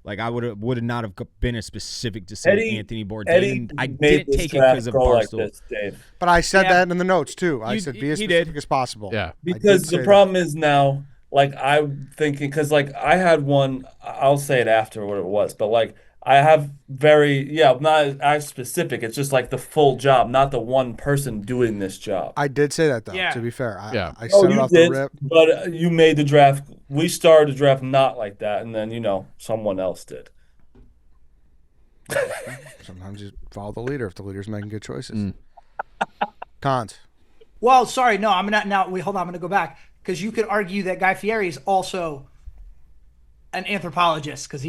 Like I would not have been as specific to say Anthony Bourdain. Eddie I made didn't this take it draft because of go like Barstool. this, Dave. But I said Yeah. that in the notes too. I said be as he specific did. as possible. Yeah. Because the problem is now, like I'm thinking, because like I had one, I'll say it after what it was, but like I have not as specific. It's just like the full job, not the one person doing this job. I did say that though. Yeah. To be fair, Yeah. I said it off the rip. but you made the draft. We started the draft not like that, and then someone else did. Sometimes you follow the leader if the leader's making good choices. Cons. Well, sorry, no, I'm not now. Wait, hold on, I'm going to go back because you could argue that Guy Fieri is also an anthropologist because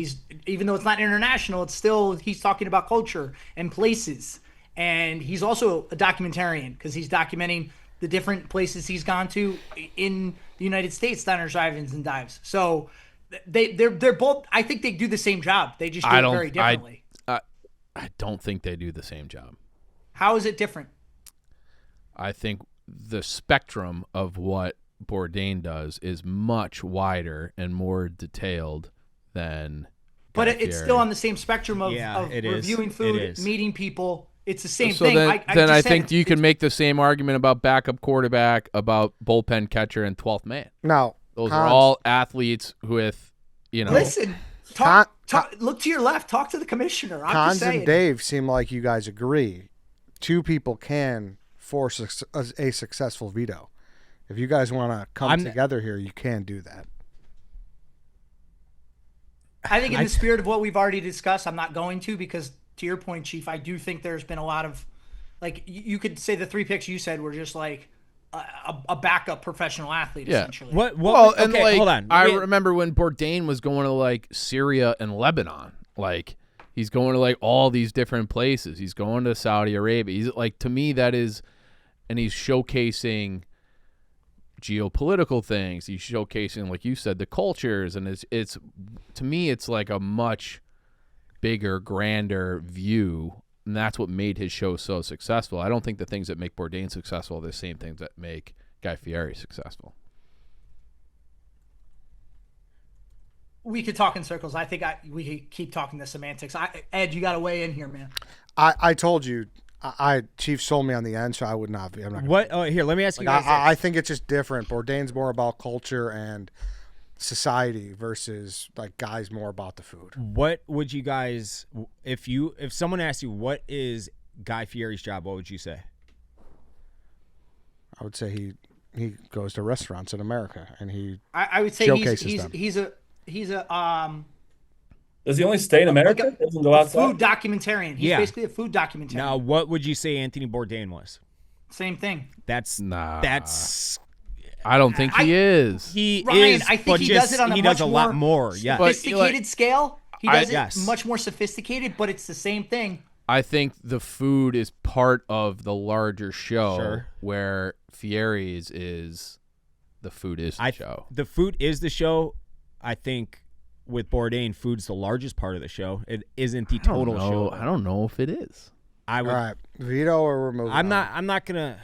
even though it's not international, it's still he's talking about culture and places, and he's also a documentarian because he's documenting the different places he's gone to in the United States, diners, drive-ins, and dives. So they're both. I think they do the same job. They just do it very differently. I don't think they do the same job. How is it different? I think the spectrum of what Bourdain does is much wider and more detailed than. But Guy it's Fieri. still on the same spectrum of it is. reviewing It food, is. meeting people. It's the same So thing. then I I just said think it's- you can make the same argument about backup quarterback, about bullpen catcher, and 12th man. Now, Those Cons. are all athletes with, Listen, look to your left. Talk to the commissioner. I'm just Cons saying. and Dave seem like you guys agree. Two people can force a successful veto. If you guys want to come together here, you can do that. I think in the spirit of what we've already discussed, I'm not going to because, to your point, Chief, I do think there's been a lot of, like, you could say the 3 picks you said were just like a backup professional athlete, essentially. Well, and okay, like, hold on. I remember when Bourdain was going to like Syria and Lebanon. Like, he's going to like all these different places. He's going to Saudi Arabia. He's like, to me, that is, and he's showcasing geopolitical things. He's showcasing, like you said, the cultures, and it's to me, it's like a much bigger, grander view. And that's what made his show so successful. I don't think the things that make Bourdain successful are the same things that make Guy Fieri successful. We could talk in circles. I think we could keep talking the semantics. Ed, you got to weigh in here, man. I told you, Chief sold me on the end, so I would not be. I'm not. What? Oh, here, let me ask you guys. I think it's just different. Bourdain's more about culture and society versus like Guy's more about the food. What would you guys, if someone asked you what is Guy Fieri's job, what would you say? I would say he goes to restaurants in America and he I would say showcases them. he's a Does he only stay in America? Doesn't go outside? food documentarian. He's basically a food documentarian. Now, what would you say Anthony Bourdain was? Same thing. That's I don't think he is. He Ryan, is. I think but he just, does it on a he much does a lot more. Yeah. sophisticated scale. He does yes. it much more sophisticated, but it's the same thing. I think the food is part of the larger show, Sure. where Fieri's is the food is the show. The food is the show. I think with Bourdain, food's the largest part of the show. It isn't the total show. I don't know if it is. I would. All right, veto or remove. I'm not gonna.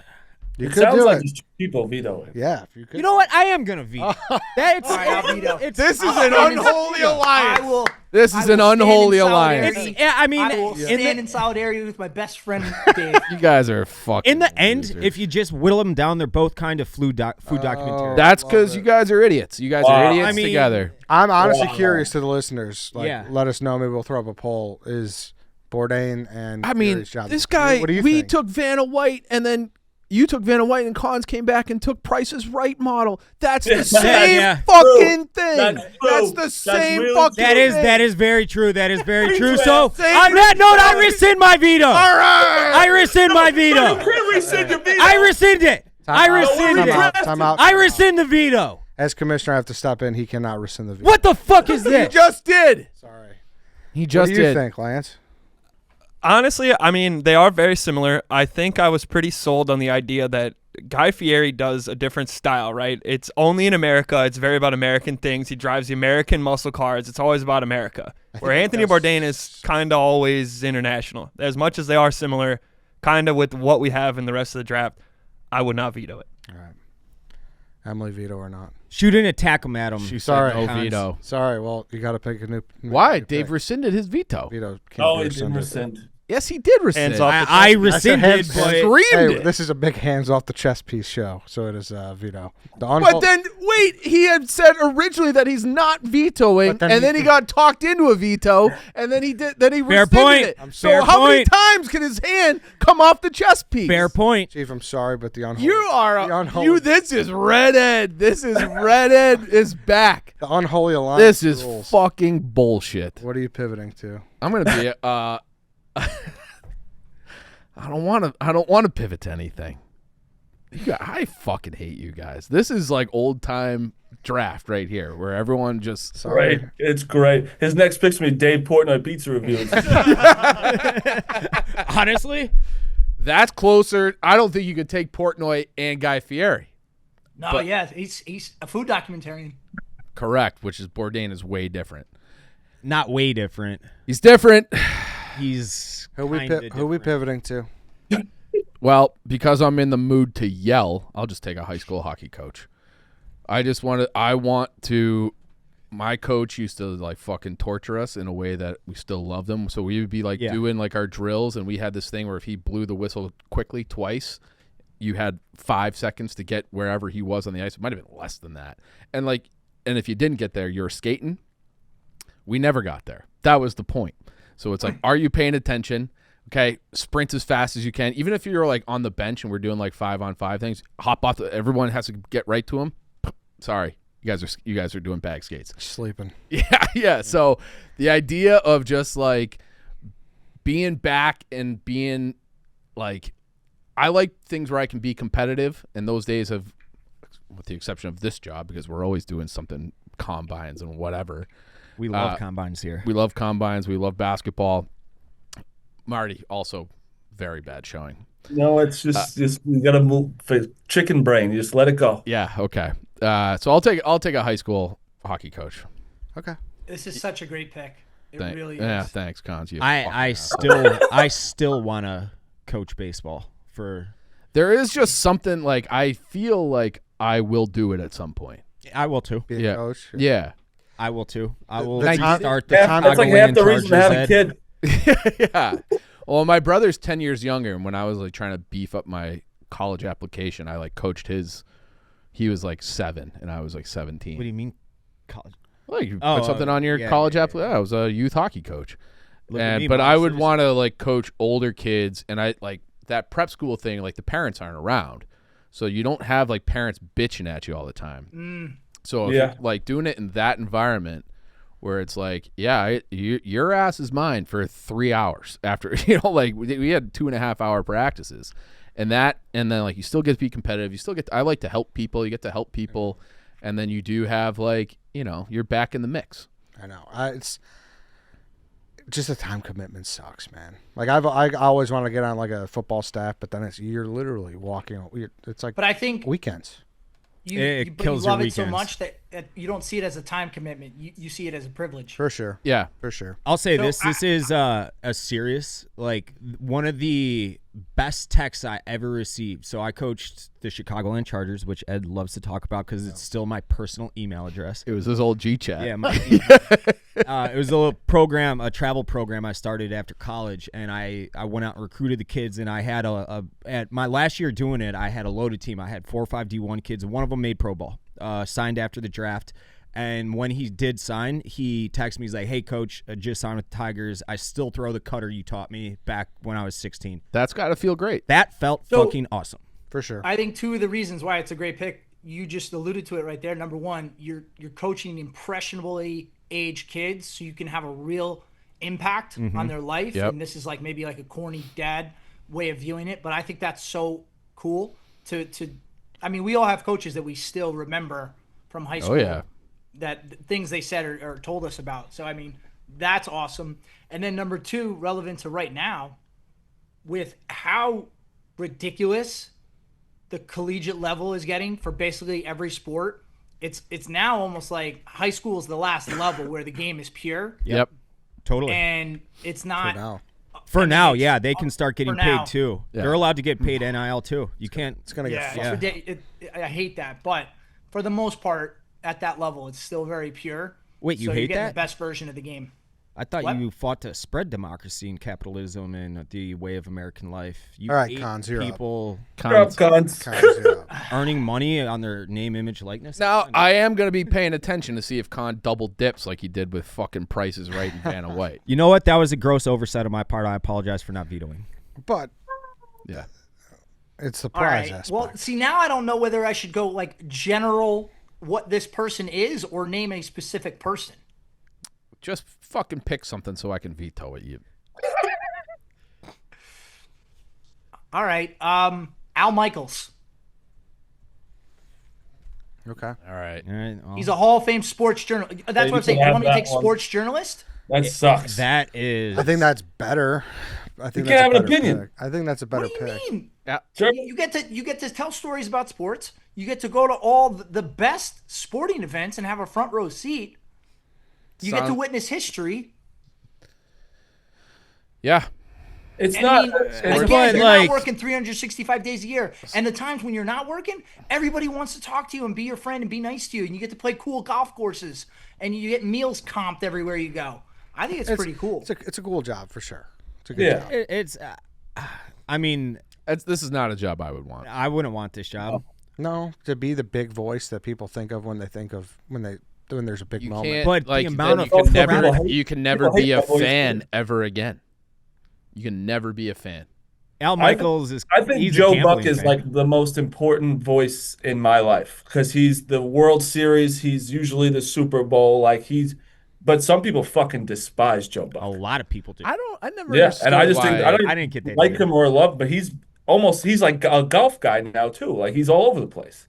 You It could sounds do like it. there's 2 people veto it. Yeah, if you could. You know what? I am gonna veto. That's All right, I'll veto. This is an unholy alliance. I will. This I is will an stand in unholy solidarity. alliance. Yeah, I mean, I will in stand in solidarity with my best friend Dave. You guys are fucking. in the end, losers. if you just whittle them down, they're both kind of food documentary. that's Love because it. you guys are idiots. You guys are Wow. idiots I mean- together. I'm honestly Wow. curious to the listeners. Like, Yeah. let us know. Maybe we'll throw up a poll. Is Bourdain and I mean, Fieri's job? this guy. What do you We think? took Vanna White, and then you took Vanna White, and Cons came back and took Price's Right model. That's the same Yeah. fucking thing. That's true. That's the That's same really fucking true. thing. That is very true. That is very true. Same So thing. on that note, I rescind my veto. All right. I rescind my veto. Rescind your veto. I rescind it. I rescind Time it. out. Time out. I rescind the veto. As commissioner, I have to step in. He cannot rescind the veto. What the fuck is He this? just did. Sorry. He just What do you did. think, Lance? Honestly, I mean, they are very similar. I think I was pretty sold on the idea that Guy Fieri does a different style, right? It's only in America. It's very about American things. He drives the American muscle cars. It's always about America. Where Anthony Bourdain is kind of always international. As much as they are similar, kind of with what we have in the rest of the draft, I would not veto it. All right. Emily, veto or not? Shoot and attack him, Adam. She Sorry. said no Cons. veto. Sorry. Well, you got to pick a new. Why? pick. Dave rescinded his veto. Veto. Can't Oh, be he did rescinded. rescind. Yes, he did rescind. Hands off. I I said rescinded, hands- but Screamed Hey, it. this is a big hands off the chess piece show, so it is veto. But then, wait, he had said originally that he's not vetoing, But then and then he got talked into a veto, and then he did. Then he Fair rescinded point. it. I'm So fair how many point. times can his hand come off the chess piece? fair point. Chief, I'm sorry, but the unholy. You are the a, unholy, you. This is Red Ed. This is Red Ed is back. the unholy alliance. This is rules. fucking bullshit. What are you pivoting to? I'm gonna be. I don't want to pivot to anything. I fucking hate you guys. This is like old time draft right here, where everyone just Right. It's great. His next pick's going to be Dave Portnoy pizza reviews. Honestly, That's closer. I don't think you could take Portnoy and Guy Fieri. No, yeah, he's a food documentarian. Correct, which is Bourdain is way different. not way different. He's different. He's Who we pivoting to? Well, because I'm in the mood to yell, I'll just take a high school hockey coach. I want to. My coach used to like fucking torture us in a way that we still love them. So we would be like doing like our drills, and we had this thing where if he blew the whistle quickly twice, you had 5 seconds to get wherever he was on the ice. It might have been less than that. And if you didn't get there, you were skating. We never got there. That was the point. So it's like, are you paying attention? Okay, sprint as fast as you can. Even if you're like on the bench and we're doing like 5-on-5 things, hop off. Everyone has to get right to him. Sorry, you guys are doing bag skates. Sleeping. Yeah. So the idea of just like being back and being like, I like things where I can be competitive, and those days have, with the exception of this job, because we're always doing something, combines and whatever. We love combines here. We love combines. We love basketball. Marty, also very bad showing. No, it's just you gotta move chicken brain. You just let it go. Yeah. Okay. So I'll take a high school hockey coach. Okay. This is such a great pick. It really is. Yeah. Thanks, Cons. You I still want to coach baseball for. There is just something like I feel like I will do it at some point. I will too. Be a coach. Yeah. I will too. I will The time- start the That's like half the reason to have a kid. Yeah. Well, my brother's 10 years younger, and when I was like trying to beef up my college application, I like coached his. He was like 7, and I was like 17. What do you mean, college? Well, you put something on your yeah, college yeah, application. I was a youth hockey coach, Look at me, but I would monsters. want to like coach older kids, and I like that prep school thing. Like the parents aren't around, so you don't have like parents bitching at you all the time. So if you're, like doing it in that environment where it's like, your ass is mine for 3 hours after, like we had 2.5 hour practices, and then like you still get to be competitive. You still I like to help people. You get to help people, and then you do have like, you're back in the mix. I know. It's just the time commitment sucks, man. Like I always want to get on like a football staff, but then you're literally walking. It's like, But I think weekends. It but kills you love your it so weekends. much that you don't see it as a time commitment. You see it as a privilege. For sure. Yeah. For sure. I'll say So this is a serious, like one of the best texts I ever received. So I coached the Chicagoland Chargers, which Ed loves to talk about because it's still my personal email address. It was this old G chat. Yeah, it was a little program, a travel program I started after college, and I went out and recruited the kids, and I had at my last year doing it, I had a loaded team. I had 4 or 5 D1 kids, and one of them made pro ball, signed after the draft. And when he did sign, he texted me. He's like, "Hey, coach, I just signed with the Tigers. I still throw the cutter you taught me back when I was 16." That's got to feel great. That felt fucking awesome. For sure. I think 2 of the reasons why it's a great pick, you just alluded to it right there. Number 1, you're coaching impressionably aged kids, so you can have a real impact on their life. Yep. And this is like maybe like a corny dad way of viewing it, but I think that's so cool to I mean, we all have coaches that we still remember from high school. Oh yeah. That things they said or told us about. So, I mean, that's awesome. And then number 2, relevant to right now, with how ridiculous the collegiate level is getting for basically every sport. It's now almost like high school is the last level where the game is pure, Yep. Totally. and it's not. now. For I mean, now, it's- yeah, they can start getting for now. paid too. Yeah. They're allowed to get paid NIL too. You can't. It's gonna Yeah, get it's I hate that, but for the most part, at that level, it's still very pure. Wait, you so hate you're getting that? the best version of the game. I thought What? you fought to spread democracy and capitalism and the way of American life. You All right, hate Cons, you're up. people Cons. Cons. earning money on their name, image, likeness. Now, I am going to be paying attention to see if Con double dips like he did with fucking Prices Right and Vanna White. You know what? That was a gross oversight on my part. I apologize for not vetoing. But Yeah. it's the All prize right. aspect. Well, see, now I don't know whether I should go like general what this person is or name a specific person. Just fucking pick something so I can veto it. You. All right. Al Michaels. Okay. All right. All right. Well, He's a Hall of Fame sports journalist. That's you what I'm saying. can You have want me to that take one. sports journalist? That sucks. that is. I think that's better. I think You can't that's a have an better opinion. pick. I think that's a better What do you pick. mean? Sure. You get to tell stories about sports. You get to go to all the best sporting events and have a front row seat. You get to Sound- witness history. Yeah. It's And not. I mean, it's again, but, you're like- not working 365 days a year. And the times when you're not working, everybody wants to talk to you and be your friend and be nice to you. And you get to play cool golf courses. And you get meals comped everywhere you go. I think it's pretty cool. It's a cool job for sure. It's a good Yeah. job. It's. I mean, This is not a job I would want. I wouldn't want this job. No, to be the big voice that people think of when there's a big You moment. can't. But the like, amount then of you can crap- never. People hate- You can never people hate be a that voice, fan too. ever again. You can never be a fan. Al Michaels is. I think he's a Joe gambling Buck is fan. like the most important voice in my life because he's the World Series. He's usually the Super Bowl. But some people fucking despise Joe Buck. A lot of people do. I never. Yeah, understood and I just think why- I don't I didn't get that like either. him or love, but he's like a golf guy now too. Like he's all over the place.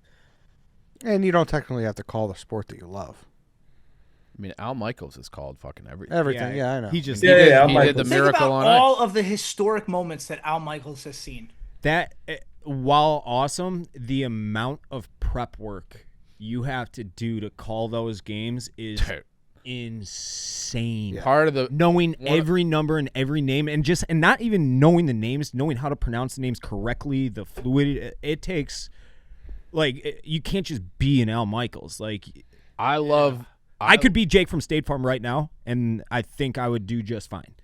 And you don't technically have to call the sport that you love. I mean, Al Michaels is called fucking everything. Everything, yeah, I know. He just Yeah, yeah, He I'm did the Michaels. Think Miracle about on all Ice. of the historic moments that Al Michaels has seen. that. While awesome, the amount of prep work you have to do to call those games is Dude, insane. Part of the Knowing One- every number and every name, and not even knowing the names, knowing how to pronounce the names correctly, the fluidity it takes. You can't just be an Al Michaels. I love. I could be Jake from State Farm right now, and I think I would do just fine.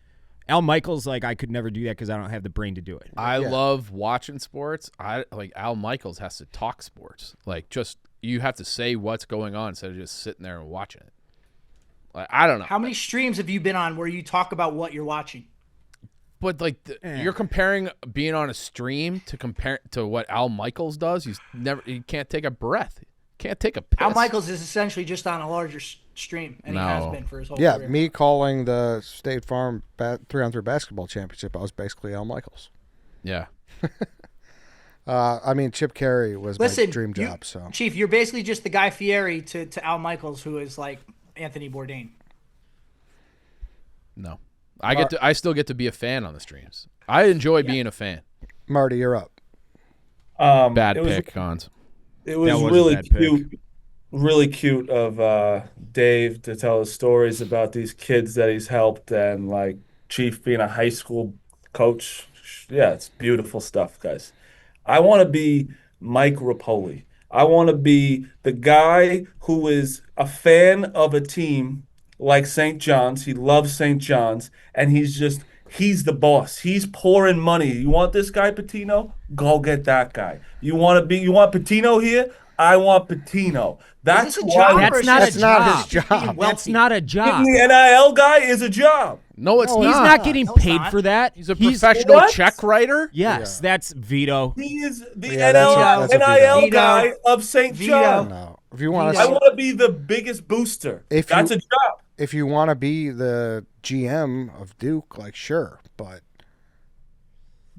Al Michaels, I could never do that because I don't have the brain to do it. I love watching sports. I like Al Michaels has to talk sports. You have to say what's going on instead of just sitting there and watching it. I don't know. How many streams have you been on where you talk about what you're watching? But you're comparing being on a stream to what Al Michaels does. He can't take a breath. Can't take a piss. Al Michaels is essentially just on a larger stream, and he has No. been for his whole Yeah, career. me calling the State Farm 3-on-3 basketball championship, I was basically Al Michaels. Yeah. I mean, Chip Carey was Listen, my dream you- job. So Chief, you're basically just the Guy Fieri to Al Michaels, who is like Anthony Bourdain. No. I still get to be a fan on the streams. I enjoy being a fan. Marty, you're up. Bad It was- pick, Cons. It was That was a really bad pick. cute, really cute of Dave to tell his stories about these kids that he's helped and like Chief being a high school coach. Yeah, it's beautiful stuff, guys. I want to be Mike Rapoli. I want to be the guy who is a fan of a team like St. John's. He loves St. John's, and he's the boss. He's pouring money. You want this guy, Patino? Go get that guy. You want Patino here? I want Patino. That's this a why job? That's not That's a not job. his job. That's not a job. getting the NIL guy is a job. No, it's He's not. not getting No, it's paid not. for that. He's a professional What? check writer. Yes, that's veto. He is the Yeah, that's a NIL veto. guy of St. Veto. John. No, if you want I to, want to be the biggest booster. If That's you- a job. if you want to be the GM of Duke, sure, but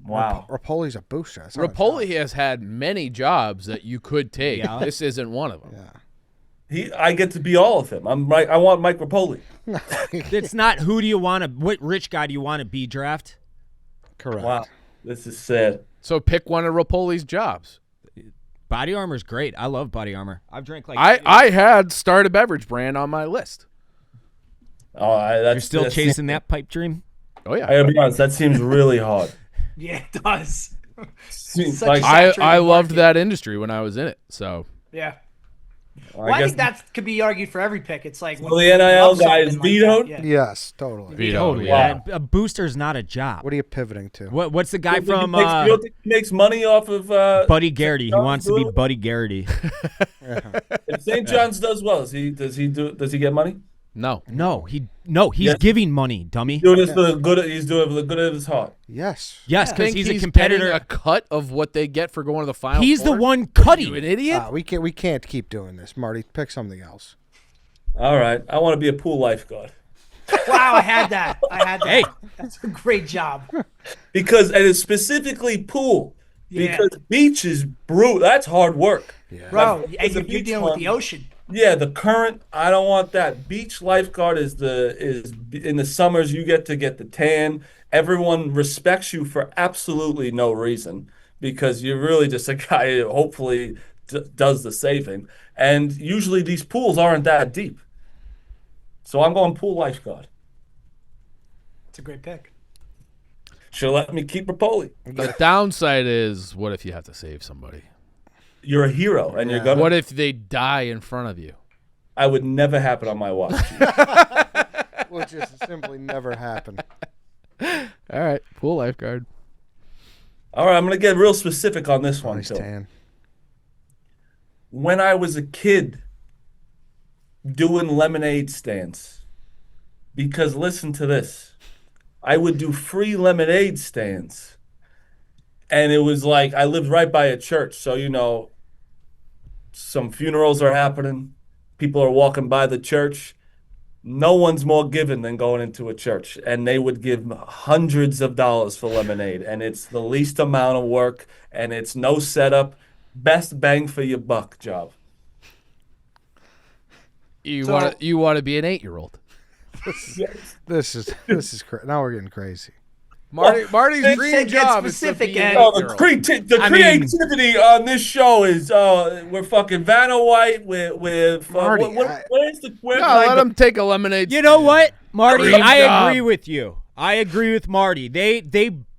Wow. Rapoli's a booster. That's not a Rapoli has had many jobs that you could take. Yeah. This isn't one of them. job. I get to be all of him. I want Mike Rapoli. It's not who do you want to, what rich guy do you want to be draft? Correct. Wow. This is sad. So pick one of Rapoli's jobs. Body Armor's great. I love Body Armor. I've drank like I had start a beverage brand on my list. Oh, that's, You're still chasing that pipe dream? Oh yeah. I gotta be honest, that seems really hard. Yeah, it does. Seems Such like a I saturated loved market. that industry when I was in it. So Yeah. I Well, I guess think that could be argued for every pick. It's like So when the you NIL love guy is something like vetoed? that, yeah. Yes, totally. Veto, Totally. yeah. A booster's not a job. What are you pivoting to? What's the guy You don't from think you don't think he makes money off of Buddy Garrity? He John's wants to be doing it? Buddy Garrity. If St. John's does well, does he get money? no. He's Yes. giving money, dummy. Doing this for the good. He's doing it for the good of his heart. Yes. Yes, I because think he's a getting competitor. a cut of what they get for going to the final. He's the four. one You cutting. an idiot? We can't keep doing this, Marty. Pick something else. All right, I want to be a pool lifeguard Wow, I had that. Hey. That's a great job. because and it's specifically pool Yeah. because beach is brutal. That's hard work. Yeah. Bro, It's and a you're beach dealing with one. the ocean. Yeah, the current. I don't want that. Beach lifeguard is in the summers. You get the tan. Everyone respects you for absolutely no reason because you're really just a guy who hopefully does the saving. And usually these pools aren't that deep. So I'm going pool lifeguard. It's a great pick. She'll let me keep Rapoli. The downside is, what if you have to save somebody? You're a hero, and you're gonna. What if they die in front of you? I would never happen on my watch. Which is simply never happened. All right, pool lifeguard. All right, I'm gonna get real specific on this one Nice too. tan. When I was a kid doing lemonade stands, because listen to this, I would do free lemonade stands. And it was like I lived right by a church. So, some funerals are happening. People are walking by the church. No one's more given than going into a church. And they would give hundreds of dollars for lemonade. And it's the least amount of work. And it's no setup. Best bang for your buck job. You So- want to be an 8-year-old. This is now we're getting crazy. Marty's Get dream job is to specific, be an Ed. Oh, the 8-year-old. creativity on this show is we're fucking Vanna White. We're Marty, where's the where's No, my let him take a lemonade. You know what, Marty? Dream I job. agree with you. I agree with Marty. They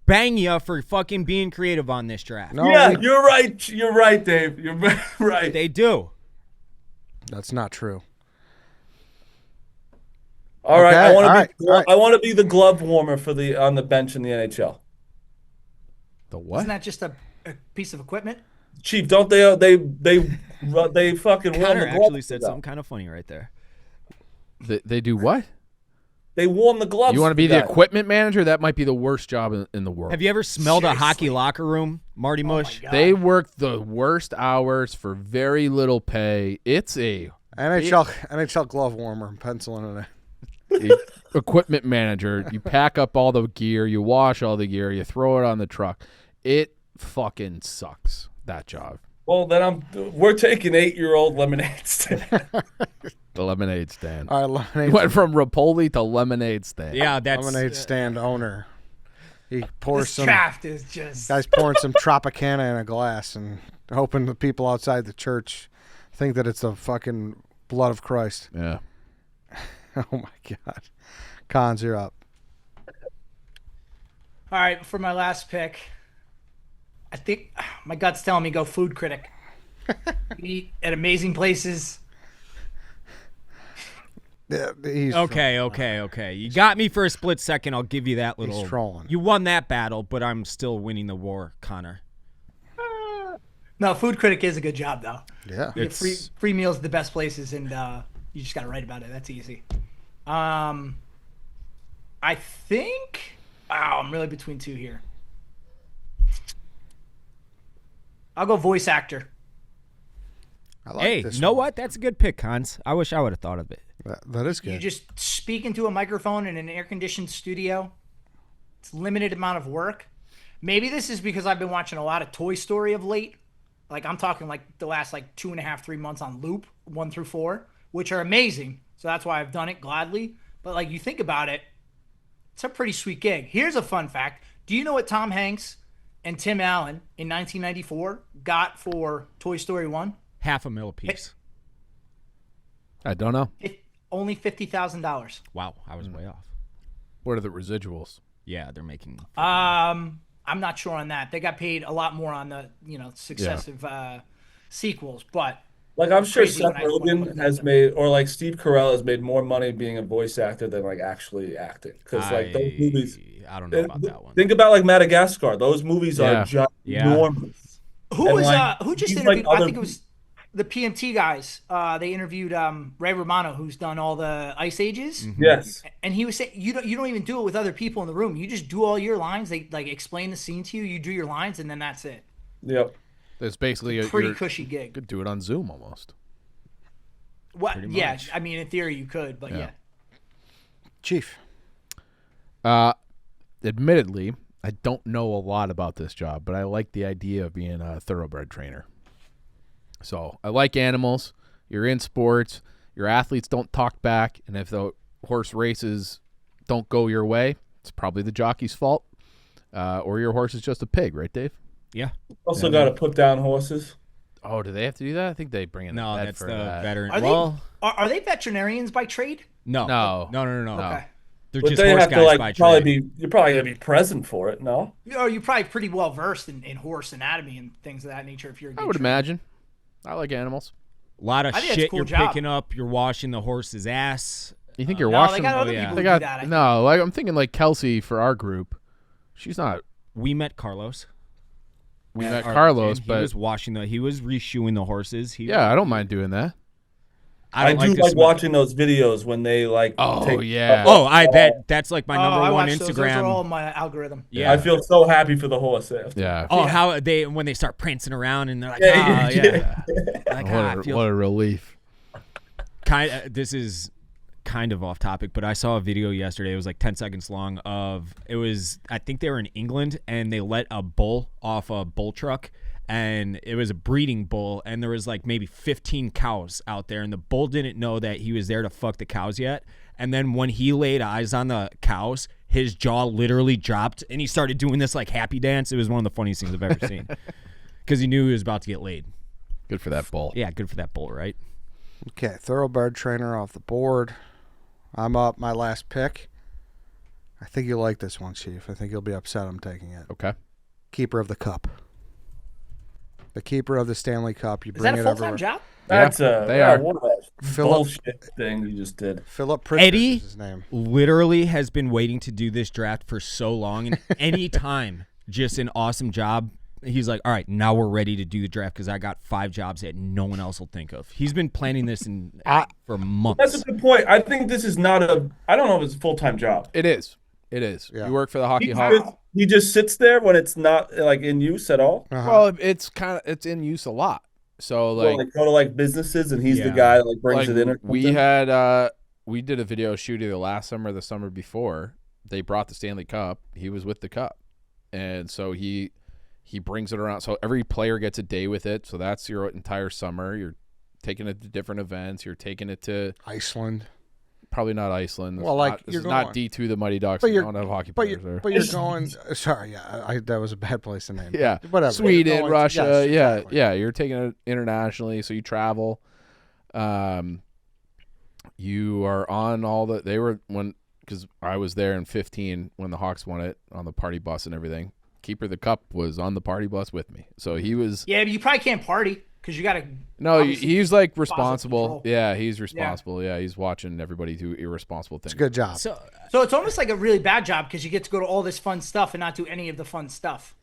bang you for fucking being creative on this draft. No, Yeah, you're right. You're right, Dave. You're very right. They do. that's not true. All right, Okay, I want to all be right, all right. I want to be the glove warmer on the bench in the NHL. The what? Isn't that just a piece of equipment? Chief, don't they fucking warm Connor the gloves? actually said something kind of funny right there. They do what? They warm the gloves. You want to be for the that. equipment manager? That might be the worst job in the world. Have you ever smelled a hockey locker room, Marty Mush? God. They work the worst hours for very little pay. It's a NHL glove warmer. I'm penciling it in. equipment manager. You pack up all the gear, you wash all the gear, you throw it on the truck. It fucking sucks, that job. Well, then we're taking 8-year-old lemonade stand. The lemonade stand. All right, lemonade, Went from Rapoli to lemonade stand. Yeah, that's lemonade stand owner. He pours This some. draft is just. Guy's pouring some Tropicana in a glass and hoping the people outside the church think that it's the fucking blood of Christ. Yeah. Oh my God. Cons, you're up. All right, for my last pick, I think my gut's telling me go food critic. Eat at amazing places. Yeah, he's okay. You got me for a split second. I'll give you that little. trolling. You won that battle, but I'm still winning the war, Connor. No, food critic is a good job though. Yeah. You get free meals at the best places, and you just got to write about it. That's easy. I think. Wow, I'm really between two here. I'll go voice actor. I like Hey, this you know one. what? That's a good pick, Cons. I wish I would have thought of it. That is You good. just speak into a microphone in an air-conditioned studio. It's limited amount of work. Maybe this is because I've been watching a lot of Toy Story of late. Like I'm talking like the last 2.5, 3 months on loop, 1 through 4, which are amazing. So that's why I've done it gladly. But you think about it, it's a pretty sweet gig. Here's a fun fact. Do you know what Tom Hanks and Tim Allen in 1994 got for Toy Story 1? $500,000 apiece. I don't know. Only $50,000. Wow, I was way off. What are the residuals? Yeah, they're making. I'm not sure on that. They got paid a lot more on the successive sequels, but Like I'm sure crazy Seth when I looked Rogen at has them. made, or like Steve Carell has made more money being a voice actor than like actually acting. Because like those movies, I don't know about that one. think about like Madagascar. Those movies are Yeah. ginormous. Who And, was like, who just he's interviewed? like I other think it was the PMT guys. They interviewed Ray Romano, who's done all the Ice Ages, Yes. and he was saying you don't even do it with other people in the room. You just do all your lines. They like explain the scene to you. You do your lines, and then that's it. Yep. It's basically Pretty you cushy gig. could do it on Zoom almost. What? Pretty Yeah, much. I mean, in theory, you could, but yeah. Chief. Admittedly, I don't know a lot about this job, but I like the idea of being a thoroughbred trainer. So I like animals. You're in sports. Your athletes don't talk back, and if the horse races don't go your way, it's probably the jockey's fault, or your horse is just a pig, right, Dave? Yeah. Also got to put down horses. Oh, do they have to do that? I think they bring in No, a vet that's for the that. veteran. Are well, are they veterinarians by trade? no. No. No. Okay. They're But just they horse have to guys like by probably trade. you're probably gonna be present for it, no? You're probably pretty well versed in horse anatomy and things of that nature. If you're a good I would trainer. imagine. I like animals. A lot of I think that's a shit cool you're job. picking up. You're washing the horse's ass. You think you're No, washing? they got other yeah. people They who got do that. I think. no. Like I'm thinking like Kelsey for our group. She's not. We met Carlos. We met Our- Carlos, and but he was he was reshoeing the horses. yeah, I don't mind doing that. I don't do the like smell. watching those videos when they like Oh, take yeah. Oh, that's like my I number one watch those. Those are Instagram. all my algorithm. Yeah. I feel so happy for the horse after. Yeah. Oh, how they when they start prancing around and they're like, Yeah, yeah. Like, I What feel a relief. this is kind of off topic, but I saw a video yesterday. It was like 10 seconds long I think they were in England and they let a bull off a bull truck, and it was a breeding bull, and there was like maybe 15 cows out there, and the bull didn't know that he was there to fuck the cows yet. And then when he laid eyes on the cows, his jaw literally dropped and he started doing this like happy dance. It was one of the funniest things I've ever seen because he knew he was about to get laid. Good for that bull. Yeah, good for that bull, right? Okay, thoroughbred trainer off the board. I'm up. My last pick. I think you'll like this one, Chief. I think you'll be upset I'm taking it. Okay. Keeper of the Cup. The keeper of the Stanley Cup. You Is bring that a it full time everywhere. job? That's they are. what a Philip- bullshit thing you just did. Philip Pritchard Eddie is his name. literally has been waiting to do this draft for so long, and any time, just an awesome job. He's like, all right, now we're ready to do the draft because I got 5 jobs that no one else will think of. He's been planning this for months. That's a good point. I think this is not I don't know if it's a full-time job. It is. It is. Yeah. You work for the Hockey He Hall. just, he just sits there when it's not like in use at all. Uh-huh. Well, it's in use a lot. So Well, like, like go to like businesses and he's the Yeah. guy that like brings like it in. Or we something. had we did a video shoot either last summer or the summer before. They brought the Stanley Cup. He was with the cup, and so he brings it around. So every player gets a day with it. So that's your entire summer. You're taking it to different events. You're taking it to Iceland. probably not Iceland. Well, like, this you're is not going- D2 the Mighty Ducks. But We you're- don't have hockey But players you're, there. but you're going. Sorry, yeah, that was a bad place to name. Yeah, Whatever. Sweden, You're going- Russia, yes, yeah, exactly. yeah. You're taking it internationally, so you travel. You are on all the. They were because I was there in 15 when the Hawks won it on the party bus and everything. Keeper of the Cup was on the party bus with me, so he was. Yeah, but you probably can't party because you got to. No, obviously he's like control. responsible. Yeah, he's responsible. Yeah, he's watching everybody do irresponsible things. It's a good job. So So it's almost like a really bad job because you get to go to all this fun stuff and not do any of the fun stuff.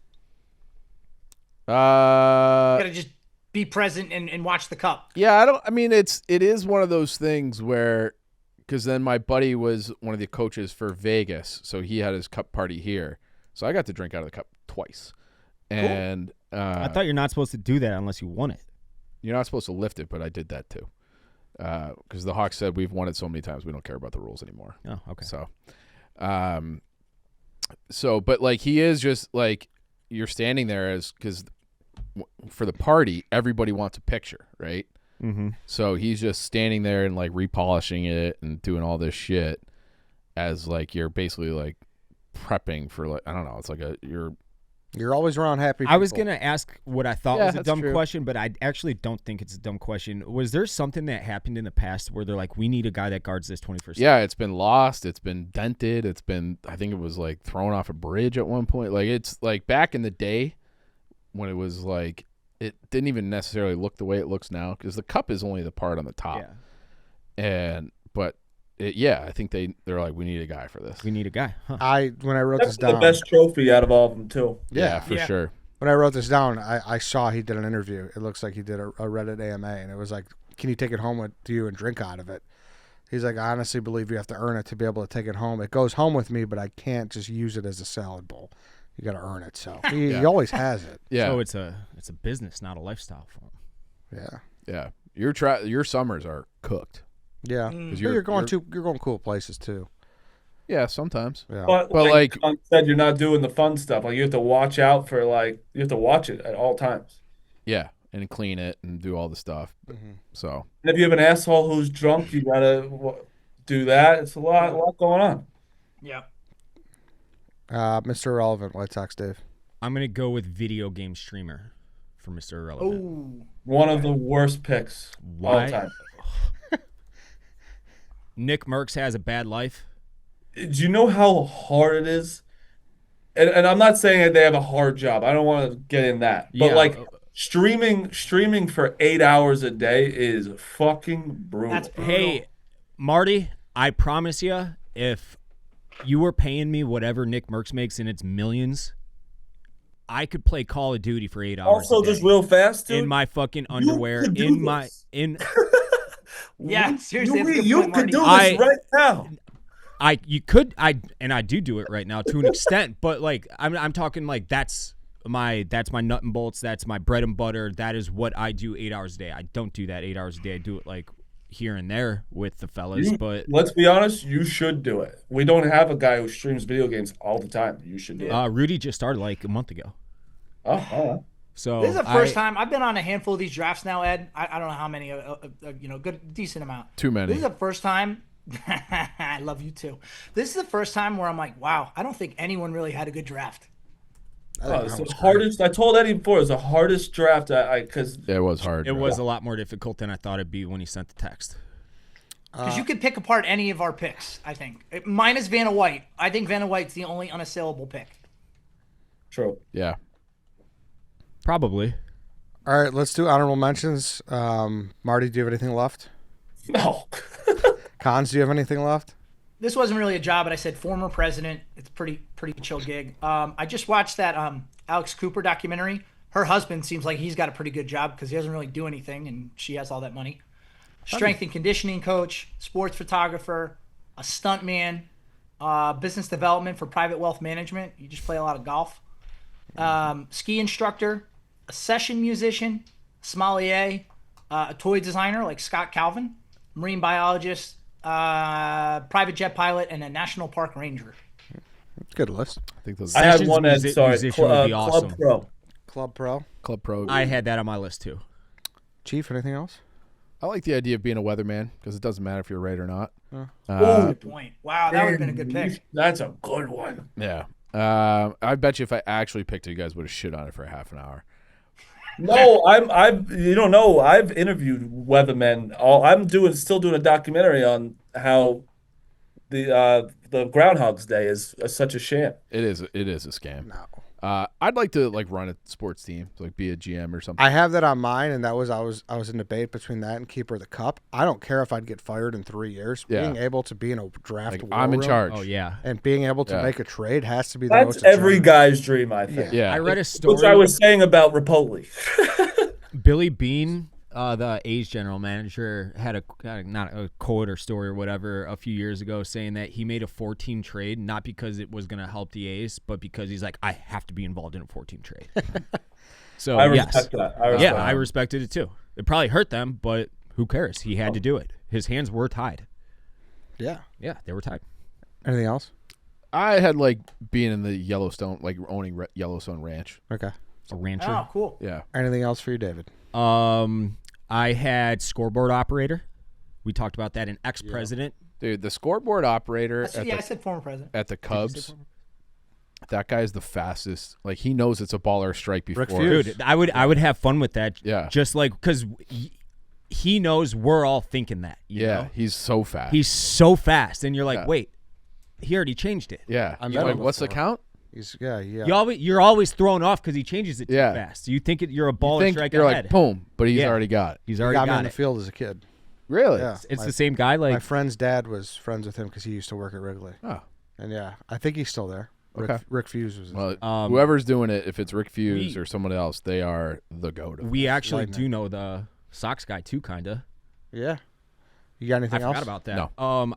You got to just be present and watch the cup. Yeah, I mean, it is one of those things where, because then my buddy was one of the coaches for Vegas, so he had his cup party here, so I got to drink out of the cup twice, and I thought you're not supposed to do that unless you won it. you're not supposed to lift it, but I did that too, because the Hawks said we've won it so many times we don't care about the rules anymore. Oh, okay. So, but like he is just like you're standing there because for the party everybody wants a picture, right? Mm-hmm. So he's just standing there and like repolishing it and doing all this shit as like you're basically like prepping for like I don't know. It's like you're You're always around happy people. I was going to ask what I thought Yeah, was a that's dumb true. question, but I actually don't think it's a dumb question. Was there something that happened in the past where they're like, we need a guy that guards this 21st? Yeah, it's been lost. It's been dented. It's been, I think it was like thrown off a bridge at one point. Like it's like back in the day when it was like, it didn't even necessarily look the way it looks now because the cup is only the part on the top. Yeah. I think they're like, we need a guy for this. We need a guy. Huh. When I wrote That's this down. the best trophy out of all of them, too. Yeah, for Yeah. sure. When I wrote this down, I saw he did an interview. It looks like he did a Reddit AMA, and it was like, can you take it home with you and drink out of it? He's like, I honestly believe you have to earn it to be able to take it home. It goes home with me, but I can't just use it as a salad bowl. You got to earn it. So he always has it. Yeah. So it's a business, not a lifestyle for him. Yeah. Yeah. Your summers are cooked. Yeah. Because You're going cool places too. Yeah, sometimes. Yeah. But like- John said, you're not doing the fun stuff. Like you have to watch out for you have to watch it at all times. Yeah. And clean it and do all the stuff. So, And if you have an asshole who's drunk, you gotta do that. It's a lot going on. Yeah. Mr. Irrelevant, White Sox Dave. I'm going to go with video game streamer for Mr. Irrelevant. Oh. One of the worst picks all Why? time. Nick Merckx has a bad life. Do you know how hard it is? And I'm not saying that they have a hard job. I don't want to get in that. But Yeah. streaming for 8 hours a day is fucking brutal. That's brutal. Hey, Marty, I promise you, if you were paying me whatever Nick Merckx makes and it's millions, I could play Call of Duty for 8 hours. Also, a day just real fast, dude. in my fucking underwear, could do in my this. in. Yeah, seriously, that's a good You point, could do Marty. this right now. You could I do it right now to an extent, but like I'm talking like that's my nut and bolts, that's my bread and butter. That is what I do 8 hours a day. I don't do that 8 hours a day. I do it like here and there with the fellas, but Let's be honest, you should do it. We don't have a guy who streams video games all the time. You should do it. Rudy just started like a month ago. Oh, all right. So This is the first time I've been on a handful of these drafts now, Ed. I don't know how many, good decent amount. too many. This is the first time. I love you too. This is the first time where I'm like, wow, I don't think anyone really had a good draft. It's the hardest. I told Eddie before, it's the hardest draft because Yeah, it was hard. it bro. was a lot more difficult than I thought it'd be when he sent the text. Because you could pick apart any of our picks, I think. Minus Vanna White. I think Vanna White's the only unassailable pick. true. Yeah. Probably. All right, let's do honorable mentions. Marty, do you have anything left? No. Cons, do you have anything left? This wasn't really a job, but I said former president. It's pretty chill gig. I just watched that Alex Cooper documentary. Her husband seems like he's got a pretty good job because he doesn't really do anything, and she has all that money. Strength and conditioning coach, sports photographer, a stuntman, business development for private wealth management. You just play a lot of golf. Ski instructor, a session musician, sommelier, a toy designer like Scott Calvin, marine biologist, private jet pilot, and a national park ranger. Good list. I think those I had Sessions one Ed, music- sorry. musician would be awesome. Club Pro. Club Pro. Club Pro. I had that on my list too. Chief, anything else? I like the idea of being a weatherman because it doesn't matter if you're right or not. Good point. Wow, that would have been a good pick. That's a good one. Yeah. I bet you if I actually picked it, you guys would have shit on it for half an hour. No, I've you don't know. I've interviewed weathermen. I'm still doing a documentary on how the Groundhog's Day is such a sham. It is a scam. No. I'd like to like run a sports team, like be a GM or something. I have that on mine, and that was I was in debate between that and Keeper of the Cup. I don't care if I'd get fired in 3 years. Yeah. Being able to be in a draft Like, war I'm in room charge. Oh yeah. and being able to Yeah. make a trade has to be the That's most every exciting. guy's dream, I think. Yeah. I read a Which story. I was saying about Rapoli. Billy Bean, the A's general manager, had not a quote or story or whatever a few years ago saying that he made a 14 trade not because it was going to help the A's, but because he's like, I have to be involved in a 14 trade. So I yes, respect that. I respected it too. It probably hurt them, but who cares? He had to do it. His hands were tied. Yeah. Yeah, they were tied. Anything else? I had like being in the Yellowstone, like owning Yellowstone Ranch. Okay. A rancher. Oh, cool. Yeah. Anything else for you, David? I had scoreboard operator. We talked about that. An ex-president. Dude, the scoreboard operator I said former president. at the Cubs That guy's the fastest. Like, he knows it's a ball or a strike before. Dude, I would have fun with that. Yeah. Just like because he knows we're all thinking that. You know? He's so fast. He's so fast, and you're like, Yeah. wait, he already changed it. yeah. I met You're like, him what's the before. count? You're always thrown off because he changes it too Yeah. fast. You think you're a ball You or think strike you're ahead. like, boom, but he's Yeah. already got it. He's He already got me got on the it. field as a kid. Really? Yeah. It's the same guy. My Like friend's dad was friends with him because he used to work at Wrigley. Oh. And yeah, I think he's still there. Okay. Rick Fuse was his Well, whoever's doing it, if it's Rick Fuse we- or someone else, they are the goat. we actually Lightning. do know the Sox guy too, kinda. Yeah. You got anything I else? forgot about that. No.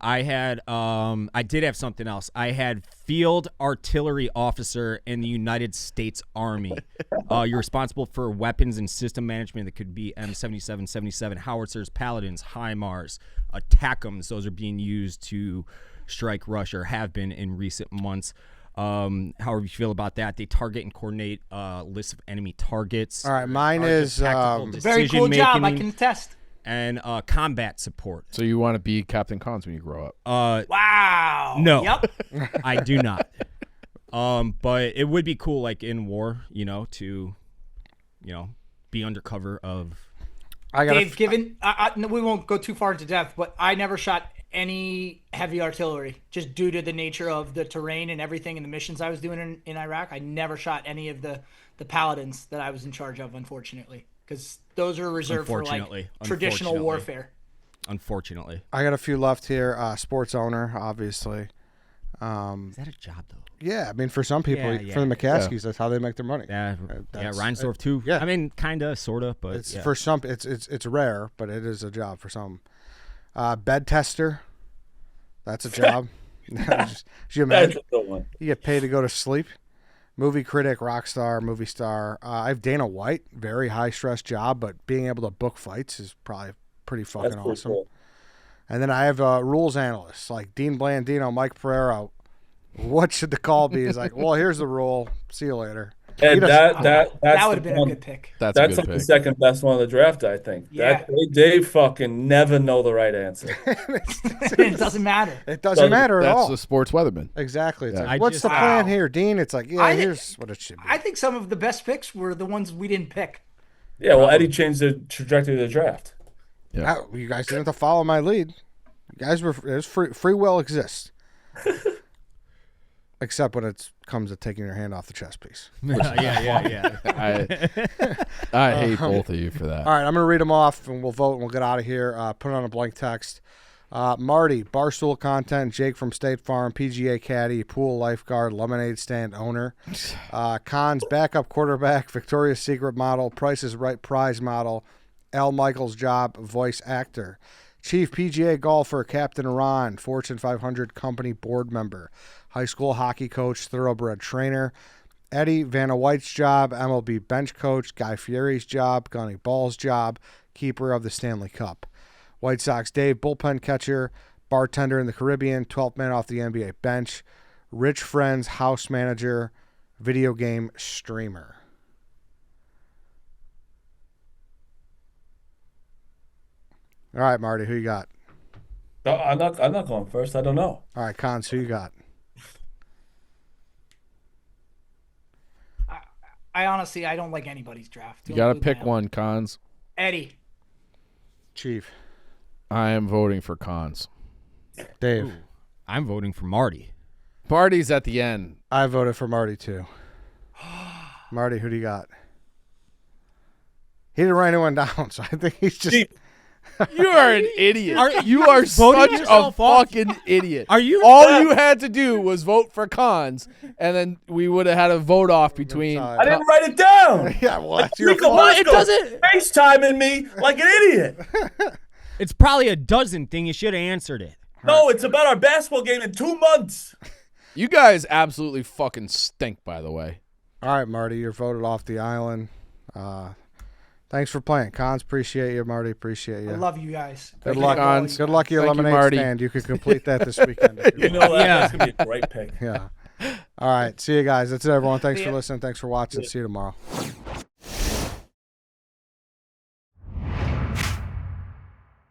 I did have something else. I had field artillery officer in the United States Army. You're responsible for weapons and system management that could be M77, 77 howitzers, paladins, HIMARS, ATACMs. Those are being used to strike Russia or have been in recent months. However you feel about that, they target and coordinate lists of enemy targets. All right, mine is tactical Very cool job. I decision-making, can attest. and combat support. So you want to be Captain Cons when you grow up? Wow. No. Yep. I do not. But it would be cool, like in war, to, be undercover of. I got Dave, given no, we won't go too far into depth, but I never shot any heavy artillery just due to the nature of the terrain and everything and the missions I was doing in Iraq. I never shot any of the paladins that I was in charge of, unfortunately, because those are reserved for like traditional warfare. Unfortunately. I got a few left here. Sports owner, obviously. Is that a job, though? Yeah, I mean, for some people, Yeah, for the McCaskies, that's how they make their money. Yeah, That's- Reinsdorf, too. yeah. I mean, kind of, sort of, but It's yeah. for some. It's rare, but it is a job for some. Bed tester, that's a job. Just you That's imagine a good one. you get paid to go to sleep. Movie critic, rock star, movie star. I have Dana White, very high stress job, but being able to book fights is probably pretty fucking That's pretty awesome. cool. And then I have rules analysts like Dean Blandino, Mike Pereira. What should the call be? He's like, well, here's the rule. See you later. And doesn't- that's That would the have been a one- good pick. That's That's a like good the pick. second best one of the draft, I think. Yeah. They fucking never know the right answer. It doesn't matter. It doesn't matter at That's all. the sports weatherman. Exactly. It's Yeah. like, I what's just- the plan Wow. here, Dean? It's like, yeah, I thi- here's what it should be. I think some of the best picks were the ones we didn't pick. Yeah, well, Eddie changed the trajectory of the draft. You guys didn't have to follow my lead. You guys were there's free will exists. Except when it comes to taking your hand off the chess piece. yeah. I hate both of you for that. All right, I'm going to read them off, and we'll vote, and we'll get out of here. Put it on a blank text. Marty, Barstool Content, Jake from State Farm, PGA Caddy, Pool Lifeguard, Lemonade Stand Owner. Cons, Backup Quarterback, Victoria's Secret Model, Price is Right Prize Model, Al Michaels Job, Voice Actor. Chief PGA Golfer, Captain Iran, Fortune 500 Company Board Member, High School Hockey Coach, Thoroughbred Trainer. Eddie Vanna White's job, MLB Bench Coach, Guy Fieri's job, Gunny Ball's job, Keeper of the Stanley Cup. White Sox Dave, Bullpen Catcher, Bartender in the Caribbean, 12th man off the NBA bench, Rich Friends House Manager, Video Game Streamer. All right, Marty, who you got? No, I'm not going first. I don't know. All right, Cons, who you got? I honestly, I don't like anybody's draft. You Don't got to include pick my own. one, Cons. Eddie. Chief. I am voting for Cons. Dave. I'm voting for Marty. Marty's at the end. I voted for Marty, too. Marty, who do you got? He didn't write anyone down, so I think he's just... Chief. You are an idiot. You are voting such a yourself off? fucking idiot. Are you? All you had to do was vote for Cons, and then we would have had a vote off between. I didn't write it down. Yeah, well, that's your Rico fault. Well, it doesn't. FaceTiming me like an idiot. It's probably a dozen thing. You should have answered it. No, it's about our basketball game in 2 months. You guys absolutely fucking stink, by the way. All right, Marty, you're voted off the island. Thanks for playing. Cons, appreciate you. Marty, appreciate you. I love you guys. Good Thank luck, you all Cons. you Good guys. luck at your Thank you, lemonade Marty. stand. You can complete that this weekend. If you You know want. what? Yeah. That's gonna be a great pick. Yeah. All right. See you guys. That's it, everyone. Thanks See for ya. listening. Thanks for watching. See you tomorrow.